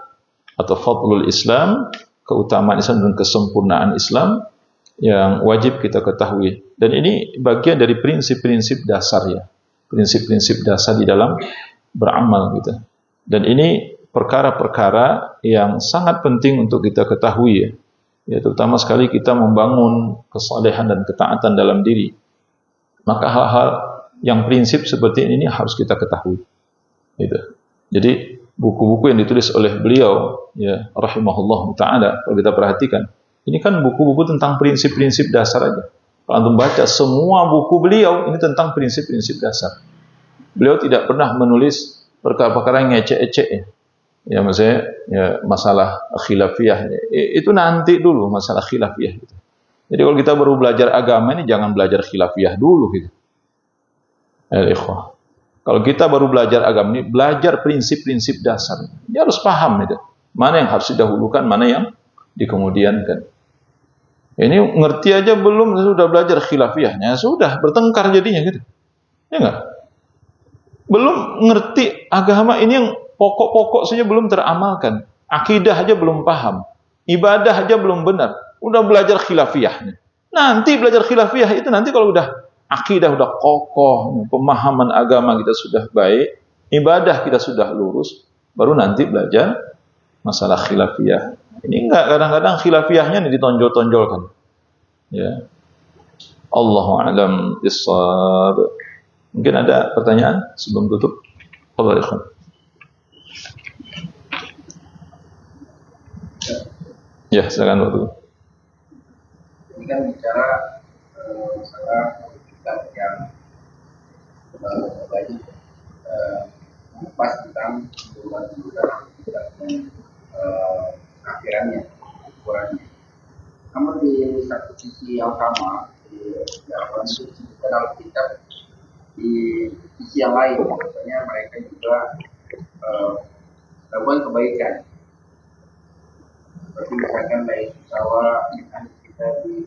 atau fadlul Islam, keutamaan Islam dan kesempurnaan Islam yang wajib kita ketahui. Dan ini bagian dari prinsip-prinsip dasar ya. Prinsip-prinsip dasar di dalam beramal gitu. Dan ini perkara-perkara yang sangat penting untuk kita ketahui ya. Ya, terutama sekali kita membangun kesalehan dan ketaatan dalam diri. Maka hal-hal yang prinsip seperti ini harus kita ketahui. Gitu. Jadi buku-buku yang ditulis oleh beliau, ya rahimahullah taala, kalau kita perhatikan, ini kan buku-buku tentang prinsip-prinsip dasar aja. Kalau antum baca semua buku beliau ini tentang prinsip-prinsip dasar. Beliau tidak pernah menulis perkara-perkara yang ngecek-ngecek ya. Ya maksudnya ya masalah khilafiyah itu nanti dulu masalah khilafiyah gitu. Jadi kalau kita baru belajar agama ini jangan belajar khilafiyah dulu gitu. Ikhwah. Kalau kita baru belajar agama ini, belajar prinsip-prinsip dasar. Dia harus paham itu. Mana yang harus didahulukan, mana yang dikemudiankan. Ini ngerti aja belum, sudah belajar khilafiyahnya, sudah bertengkar jadinya gitu. Ya enggak? Belum ngerti agama ini yang pokok-pokok saja belum teramalkan. Akidah aja belum paham. Ibadah aja belum benar. Udah belajar khilafiyahnya. Nanti belajar khilafiyah itu nanti kalau udah akidah udah kokoh, pemahaman agama kita sudah baik, ibadah kita sudah lurus, baru nanti belajar masalah khilafiyah. Ini enggak, kadang-kadang khilafiyahnya ini ditonjol-tonjolkan. Ya. Allahu a'lam bissawab. Mungkin ada pertanyaan sebelum tutup? Allah ikhwan. Ya, silakan waktu. Ini kan bicara masalah kitab yang banyak pas tentang bulan-bulan kitab akhirannya, ukurannya. Namun di satu sisi yang sama, di dalam kitab di sisi yang lain, misalnya mereka juga melakukan kebaikan. Seperti misalkan baik bahwa kita di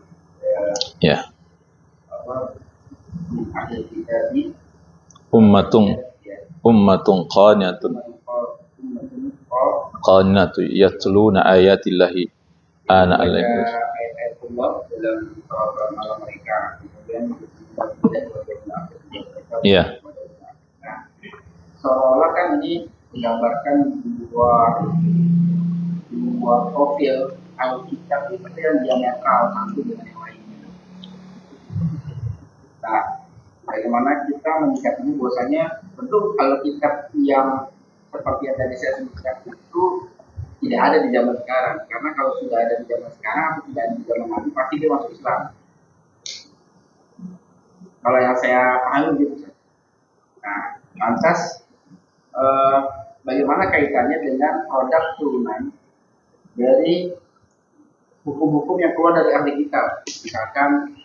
akhir kita di ummatun qanatun yatluna ayatillahi ana al-lail. Ayat-ayat Allah dalam malam mereka, kemudian Iya. Nah, seolah kan ini menggambarkan dua profil Alkitab itu yang diametral satu dengan yang lainnya. Nah, bagaimana kita menyikapinya bahwasanya tentu Alkitab yang seperti yang tadi saya sebutkan itu tidak ada di zaman sekarang, karena kalau sudah ada di zaman sekarang atau tidak ada di zaman nanti pasti dia masuk Islam. Kalau yang saya pahami gitu. Nah, lantas bagaimana kaitannya dengan produk turunan dari hukum-hukum yang keluar dari ahli kitab, misalkan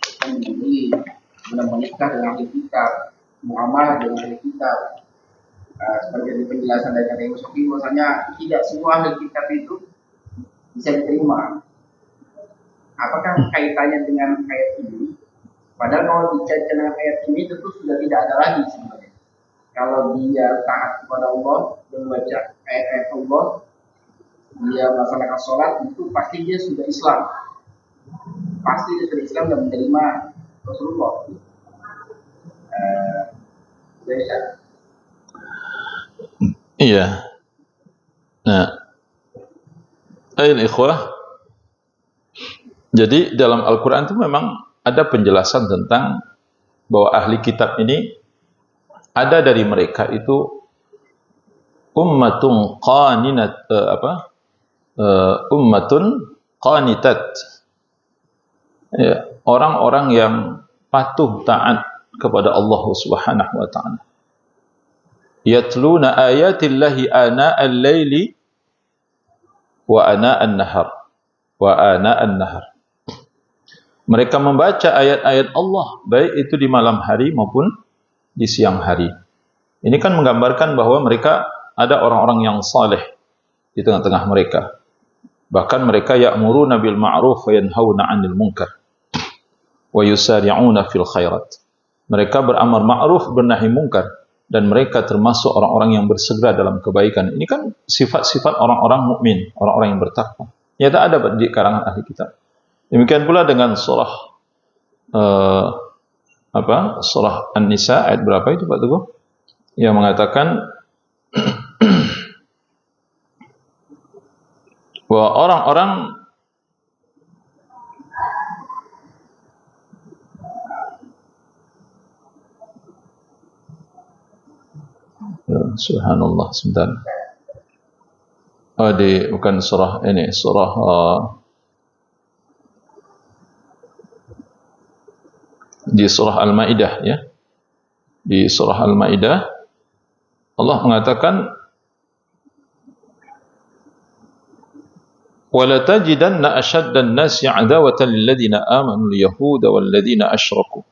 menikah dengan ahli kitab, muamalah dengan ahli kitab. Seperti penjelasan dari kata Musofi, bahwasanya tidak semua ahli kitab itu bisa diterima. Apakah kaitannya dengan ayat ini? Padahal kalau dikaitkan dengan ayat ini tentu sudah tidak ada lagi sebenarnya. Kalau dia taat kepada Allah dan membaca ayat-ayat Allah, dia melaksanakan sholat, itu pasti dia sudah Islam. Pasti dia sudah Islam dan menerima Rasulullah. Iya. Nah, ikhwah. Jadi dalam Al-Quran itu memang ada penjelasan tentang bahwa ahli kitab ini ada dari mereka itu ummatun qanitat. Ya, orang-orang yang patuh taat kepada Allah Subhanahu wa taala. Yatluna ayatillahi ana al-laili wa ana an-nahar. Mereka membaca ayat-ayat Allah baik itu di malam hari maupun di siang hari. Ini kan menggambarkan bahwa mereka ada orang-orang yang saleh di tengah-tengah mereka. Bahkan mereka ya'muruna bil ma'ruf wa yanhauna 'anil munkar wa yusari'una fil khairat. Mereka beramar ma'ruf, bernahi munkar, dan mereka termasuk orang-orang yang bersegera dalam kebaikan. Ini kan sifat-sifat orang-orang mukmin, orang-orang yang bertakwa. Nyata ada di karangan ahli kitab. Demikian pula dengan surah surah An-Nisa ayat berapa itu Pak Teguh? Yang mengatakan bahwa orang-orang Subhanallah, sebentar. Bukan surah ini, surah di surah Al-Maidah ya. Di surah Al-Maidah Allah mengatakan wala tajidanna ashaddan nasi 'adawatan lil ladzina amanu al-yahuda wal ladzina asyraku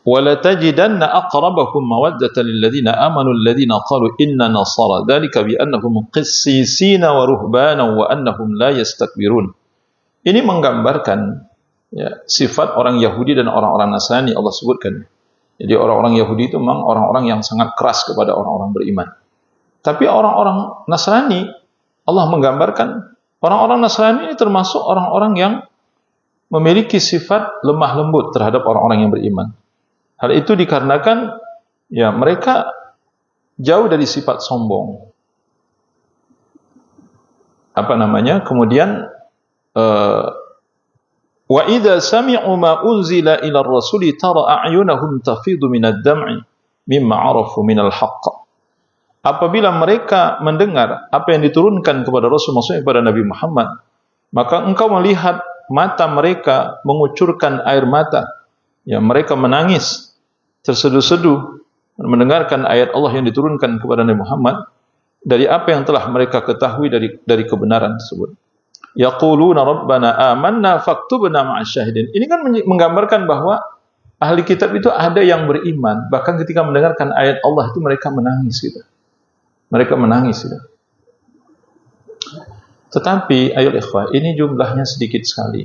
wala tajidanna aqrabahum mawaddatan lil ladzina amanu alladhina qalu inna nasara dzalika bi annahum qissisina wa ruhbana wa annahum la yastakbirun. Ini menggambarkan ya, sifat orang Yahudi dan orang-orang Nasrani Allah sebutkan. Jadi orang-orang Yahudi itu memang orang-orang yang sangat keras kepada orang-orang beriman. Tapi orang-orang Nasrani, Allah menggambarkan orang-orang Nasrani ini termasuk orang-orang yang memiliki sifat lemah lembut terhadap orang-orang yang beriman. Hal itu dikarenakan ya mereka jauh dari sifat sombong. Kemudian wa idza sami'u ma unzila ila ar-rasuli tara a'yunahum tafidu minad dam'i mimma 'arafu minal haqq. Apabila mereka mendengar apa yang diturunkan kepada Rasul, maksudnya kepada Nabi Muhammad, maka engkau melihat mata mereka mengucurkan air mata. Ya, mereka menangis terseduh-seduh mendengarkan ayat Allah yang diturunkan kepada Nabi Muhammad dari apa yang telah mereka ketahui dari kebenaran tersebut. Yaquluna rabbana amanna faktubna ma'asy syahidin. Ini kan menggambarkan bahwa ahli kitab itu ada yang beriman, bahkan ketika mendengarkan ayat Allah itu mereka menangis gitu. Mereka menangis gitu. Tetapi ayo ikhwah, ini jumlahnya sedikit sekali.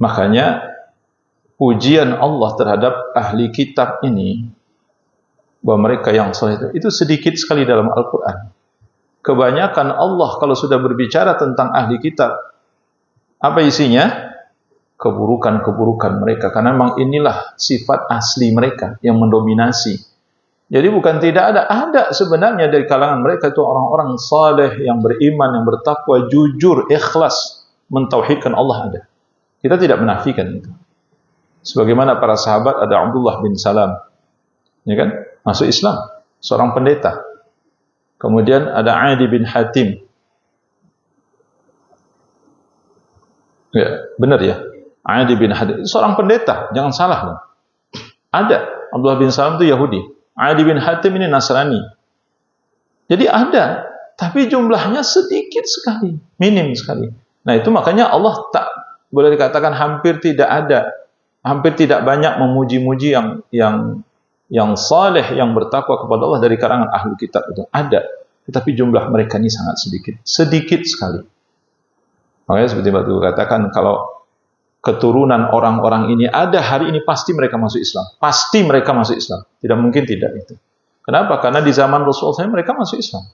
Makanya ujian Allah terhadap ahli kitab ini bahwa mereka yang saleh itu sedikit sekali dalam Al-Qur'an. Kebanyakan Allah kalau sudah berbicara tentang ahli kitab, apa isinya? Keburukan-keburukan mereka. Karena memang inilah sifat asli mereka yang mendominasi. Jadi bukan tidak ada sebenarnya dari kalangan mereka itu orang-orang saleh yang beriman, yang bertakwa, jujur, ikhlas, mentauhidkan Allah ada. Kita tidak menafikan itu. Sebagaimana para sahabat ada Abdullah bin Salam, ya kan? Masuk Islam, seorang pendeta. Kemudian ada Adi bin Hatim. Ya, benar ya. Adi bin Hatim, seorang pendeta, jangan salah loh. Ada. Abdullah bin Salam itu Yahudi. Adi bin Hatim ini Nasrani. Jadi ada, tapi jumlahnya sedikit sekali, minim sekali. Nah, itu makanya Allah tak boleh dikatakan hampir tidak ada, hampir tidak banyak memuji-muji yang saleh, yang bertakwa kepada Allah dari kalangan ahli kitab itu. Ada, tetapi jumlah mereka ini sangat sedikit sekali. Makanya seperti Batu katakan, kalau keturunan orang-orang ini ada hari ini, pasti mereka masuk Islam. Pasti mereka masuk Islam. Tidak mungkin tidak itu. Kenapa? Karena di zaman Rasulullah mereka masuk Islam.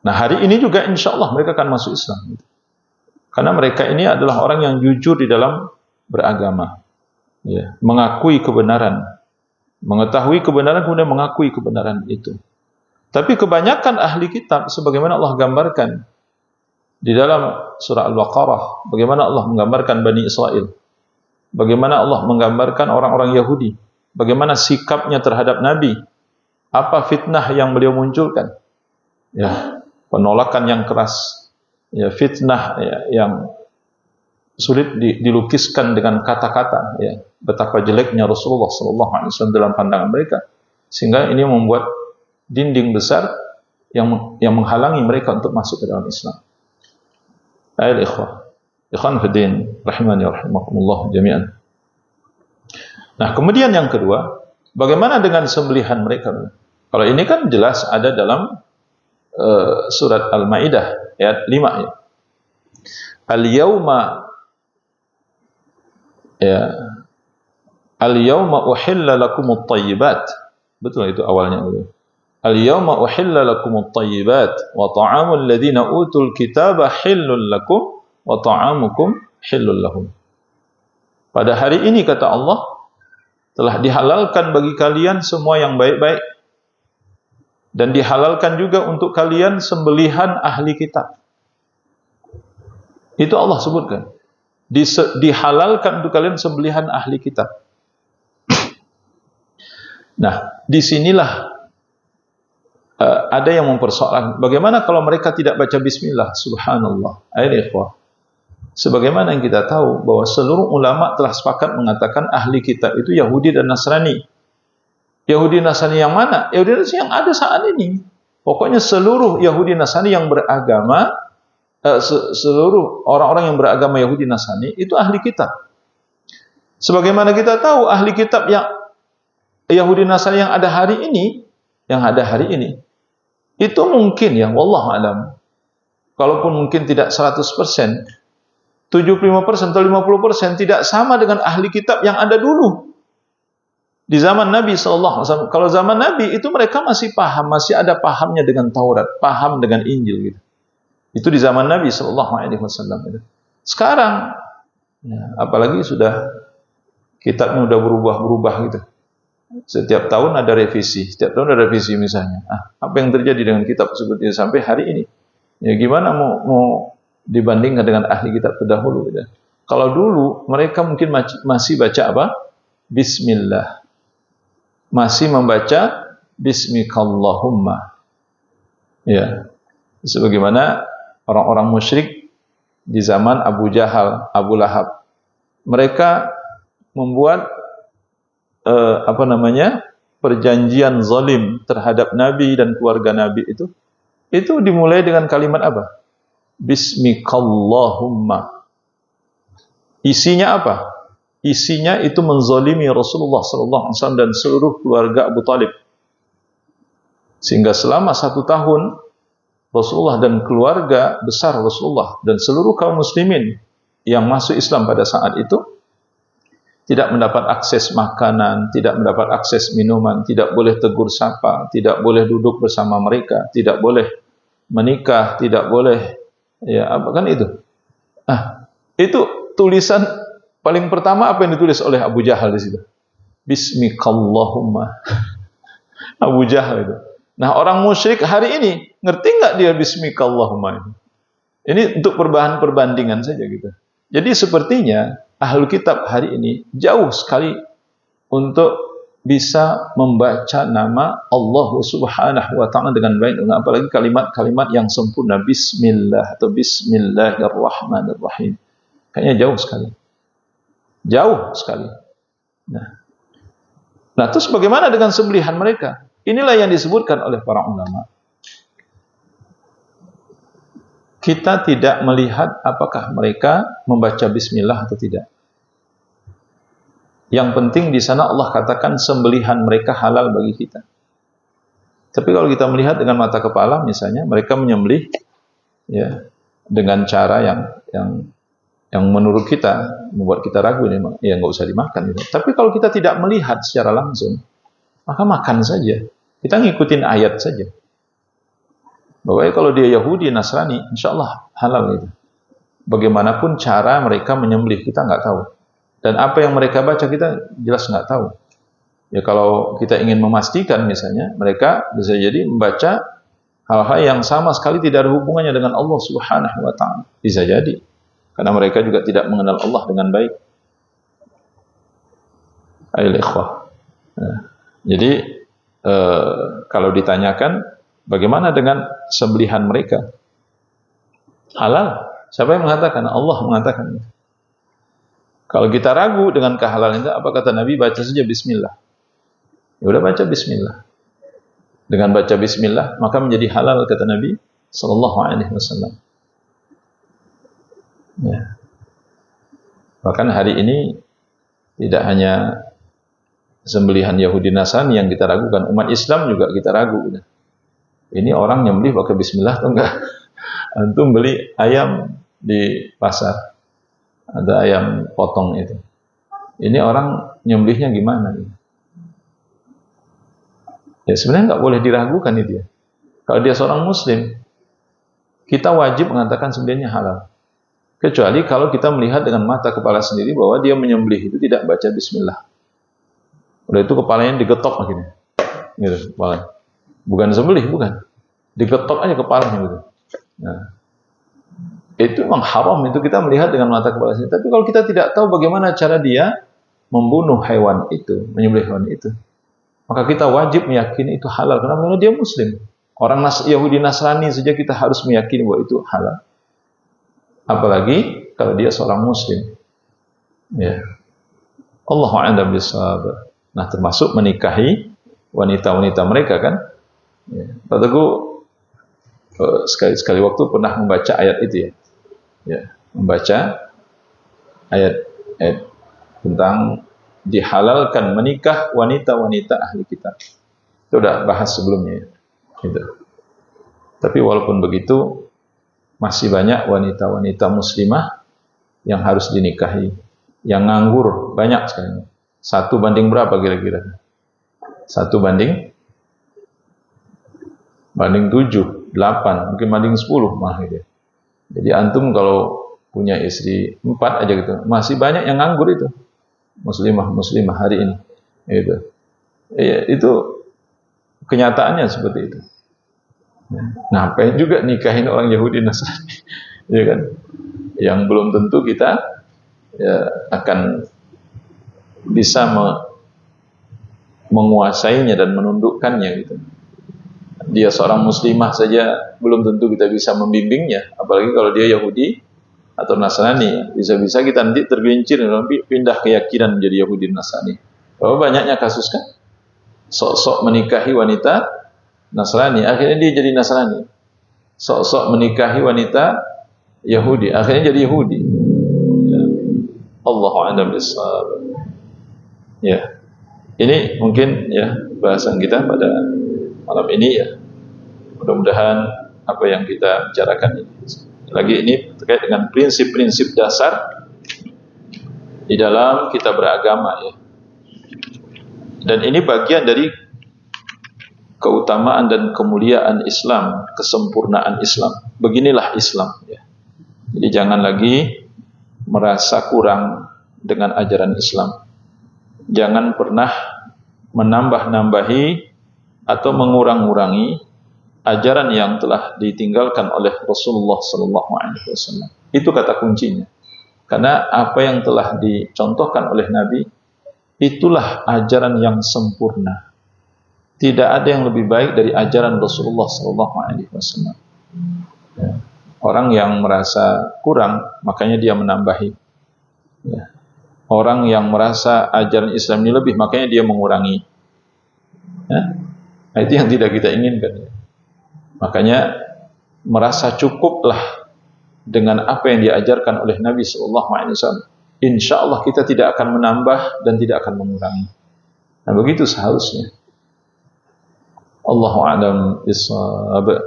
Nah, hari ini juga insya Allah mereka akan masuk Islam. Karena mereka ini adalah orang yang jujur di dalam beragama. Ya, mengakui kebenaran. Mengetahui kebenaran, kemudian mengakui kebenaran itu. Tapi kebanyakan ahli kitab, sebagaimana Allah gambarkan di dalam surah Al-Baqarah, bagaimana Allah menggambarkan Bani Israel, bagaimana Allah menggambarkan orang-orang Yahudi, bagaimana sikapnya terhadap Nabi, apa fitnah yang beliau munculkan, ya, penolakan yang keras, ya, fitnah ya, yang sulit dilukiskan dengan kata-kata, ya, betapa jeleknya Rasulullah SAW dalam pandangan mereka, sehingga ini membuat dinding besar yang menghalangi mereka untuk masuk ke dalam Islam. Ayol ikhwan fiddin rahimani wa rahimakumullah jami'an. Nah, kemudian yang kedua, bagaimana dengan sembelihan mereka? Kalau ini kan jelas ada dalam surat Al-Maidah ayat 5 ya. Al-yawma uhilla lakumut thayyibat. Betul itu awalnya. Al-yawma uhilla lakumut thayyibat wa ta'amul ladzina utul kitaba hillul lakum wa ta'amukum hillul lahum. Pada hari ini kata Allah telah dihalalkan bagi kalian semua yang baik-baik dan dihalalkan juga untuk kalian sembelihan ahli kitab. Itu Allah sebutkan. Dihalalkan untuk kalian sembelihan ahli kitab. Nah, disinilah ada yang mempersoalkan bagaimana kalau mereka tidak baca bismillah. Subhanallah. Ayat ikhwah. Sebagaimana yang kita tahu bahwa seluruh ulama telah sepakat mengatakan ahli kitab itu Yahudi dan Nasrani. Yahudi Nasrani yang mana? Yahudi Nasrani yang ada saat ini. Pokoknya seluruh Yahudi Nasrani yang beragama, seluruh orang-orang yang beragama Yahudi Nasrani itu ahli kitab. Sebagaimana kita tahu ahli kitab yang Yahudi Nasrani yang ada hari ini, itu mungkin ya, wallahu alam. Kalaupun mungkin tidak 100%, 75% atau 50% tidak sama dengan ahli kitab yang ada dulu. Di zaman Nabi SAW, kalau zaman Nabi itu mereka masih paham, masih ada pahamnya dengan Taurat, paham dengan Injil gitu. Itu di zaman Nabi SAW. Gitu. Sekarang, ya, apalagi sudah kitabnya udah berubah-berubah gitu. Setiap tahun ada revisi, misalnya. Apa yang terjadi dengan kitab seperti itu sampai hari ini? Ya gimana mau dibandingkan dengan ahli kitab terdahulu? Gitu. Kalau dulu mereka mungkin masih baca apa? Bismillah. Masih membaca Bismikallahumma. Ya. Sebagaimana orang-orang musyrik di zaman Abu Jahal, Abu Lahab. Mereka membuat perjanjian zalim terhadap Nabi dan keluarga Nabi itu dimulai dengan kalimat apa? Bismikallahumma. Isinya apa? Isinya itu menzalimi Rasulullah SAW dan seluruh keluarga Abu Talib. Sehingga selama 1 tahun Rasulullah dan keluarga besar Rasulullah dan seluruh kaum muslimin yang masuk Islam pada saat itu tidak mendapat akses makanan, tidak mendapat akses minuman, tidak boleh tegur sapa, tidak boleh duduk bersama mereka, tidak boleh menikah, tidak boleh, ya apa kan itu? Itu tulisan paling pertama apa yang ditulis oleh Abu Jahal di situ? Bismikallahumma. Abu Jahal itu. Nah, orang musyrik hari ini ngerti nggak dia Bismikallahumma itu? Ini untuk perbandingan saja gitu. Jadi sepertinya Ahlul Kitab hari ini jauh sekali untuk bisa membaca nama Allah Subhanahu wa taala dengan baik, apalagi kalimat-kalimat yang sempurna bismillah atau bismillahirrahmanirrahim. Kayaknya jauh sekali. Jauh sekali. Nah, terus bagaimana dengan sembelihan mereka? Inilah yang disebutkan oleh para ulama. Kita tidak melihat apakah mereka membaca bismillah atau tidak. Yang penting di sana Allah katakan sembelihan mereka halal bagi kita. Tapi kalau kita melihat dengan mata kepala, misalnya mereka menyembelih ya dengan cara yang menurut kita membuat kita ragu, ini ya nggak usah dimakan gitu. Tapi kalau kita tidak melihat secara langsung, maka makan saja. Kita ngikutin ayat saja. Bahwa kalau dia Yahudi, Nasrani, insya Allah halal itu. Bagaimanapun cara mereka menyembelih, kita nggak tahu. Dan apa yang mereka baca kita jelas nggak tahu. Ya kalau kita ingin memastikan misalnya, mereka bisa jadi membaca hal-hal yang sama sekali tidak ada hubungannya dengan Allah Subhanahu wa taala. Bisa jadi. Karena mereka juga tidak mengenal Allah dengan baik. Ayolah ikhwah. Jadi kalau ditanyakan bagaimana dengan sembelihan mereka? Halal. Siapa yang mengatakan? Allah mengatakan. Kalau kita ragu dengan kehalalan itu, apa kata Nabi? Baca saja bismillah. Ya udah baca bismillah. Dengan baca bismillah maka menjadi halal kata Nabi sallallahu alaihi wasallam. Ya. Bahkan hari ini tidak hanya sembelihan Yahudi Nasrani yang kita ragukan, umat Islam juga kita ragu. Ini orang nyembelih pakai bismillah atau enggak? Antum beli ayam di pasar, ada ayam potong itu. Ini orang nyembelihnya gimana? Ya sebenarnya nggak boleh diragukan itu ya. Kalau dia seorang Muslim, kita wajib mengatakan sembelihnya halal. Kecuali kalau kita melihat dengan mata kepala sendiri bahwa dia menyembelih itu tidak baca bismillah. Udah itu kepalanya digetok akhirnya. Gitu, kepalanya. Bukan sembelih, bukan. Digetok aja kepalanya gitu. Nah, itu memang haram, itu kita melihat dengan mata kepala sendiri. Tapi kalau kita tidak tahu bagaimana cara dia membunuh hewan itu, menyembelih hewan itu, maka kita wajib meyakini itu halal. Kenapa? Karena dia Muslim. Orang Yahudi Nasrani saja kita harus meyakini bahwa itu halal. Apalagi kalau dia seorang Muslim. Ya. Allahu a'lam bishawab. Nah, termasuk menikahi wanita-wanita mereka kan. Ya. Pak Teguh sekali waktu pernah membaca ayat itu ya. Ya, membaca ayat tentang dihalalkan menikah wanita-wanita ahli kitab. Itu udah bahas sebelumnya ya. Gitu. Tapi walaupun begitu masih banyak wanita-wanita muslimah yang harus dinikahi, yang nganggur banyak sekali. 1 banding berapa kira-kira? 1 banding 7, 8, mungkin banding 10 mah gitu. Jadi antum kalau punya istri 4 aja gitu, masih banyak yang nganggur itu. Muslimah hari ini. Gitu. Ya, itu kenyataannya seperti itu. Ngapain juga nikahin orang Yahudi Nasrani, ya kan? Yang belum tentu kita ya, akan bisa menguasainya dan menundukkannya gitu. Dia seorang muslimah saja belum tentu kita bisa membimbingnya, apalagi kalau dia Yahudi atau Nasrani. Bisa-bisa kita nanti tergelincir nanti pindah keyakinan menjadi Yahudi Nasrani. Berapa banyaknya kasus kan? Sok-sok menikahi wanita Nasrani, akhirnya dia jadi Nasrani. Sok-sok menikahi wanita Yahudi, akhirnya jadi Yahudi. Ya. Allahu a'lam bishawab. Ya. Ini mungkin ya bahasan kita pada malam ini ya. Mudah-mudahan apa yang kita bicarakan ini lagi ini terkait dengan prinsip-prinsip dasar di dalam kita beragama ya. Dan ini bagian dari keutamaan dan kemuliaan Islam, kesempurnaan Islam. Beginilah Islam ya. Jadi jangan lagi merasa kurang dengan ajaran Islam. Jangan pernah menambah-nambahi atau mengurang-urangi ajaran yang telah ditinggalkan oleh Rasulullah SAW. Itu kata kuncinya. Karena apa yang telah dicontohkan oleh Nabi, itulah ajaran yang sempurna. Tidak ada yang lebih baik dari ajaran Rasulullah SAW. Ya. Orang yang merasa kurang, makanya dia menambahi. Ya. Orang yang merasa ajaran Islam ini lebih, makanya dia mengurangi. Ya. Nah, itu yang tidak kita inginkan. Makanya merasa cukuplah dengan apa yang diajarkan oleh Nabi SAW. Insya Allah kita tidak akan menambah dan tidak akan mengurangi. Nah begitu seharusnya. Allahu a'lam bishawab.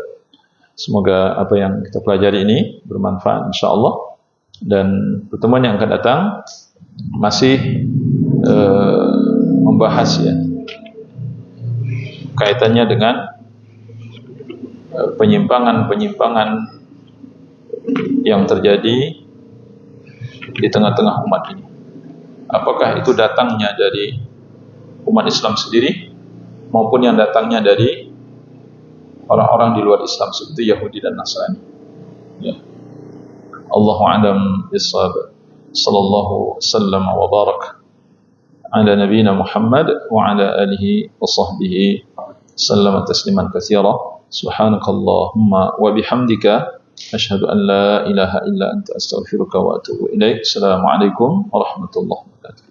Semoga apa yang kita pelajari ini bermanfaat insya Allah. Dan pertemuan yang akan datang masih membahas ya kaitannya dengan penyimpangan-penyimpangan yang terjadi di tengah-tengah umat ini. Apakah itu datangnya dari umat Islam sendiri maupun yang datangnya dari orang-orang di luar Islam seperti Yahudi dan Nasrani. Ya. Allahu a'lam bishawab. Sallallahu sallam wa barak ala nabiyyina Muhammad wa ala alihi wa sahbihi sallama tasliman katsira. Subhanakallahumma wa bihamdika asyhadu an la ilaha illa anta astaghfiruka wa atubu ilaik. Assalamualaikum warahmatullahi wabarakatuh.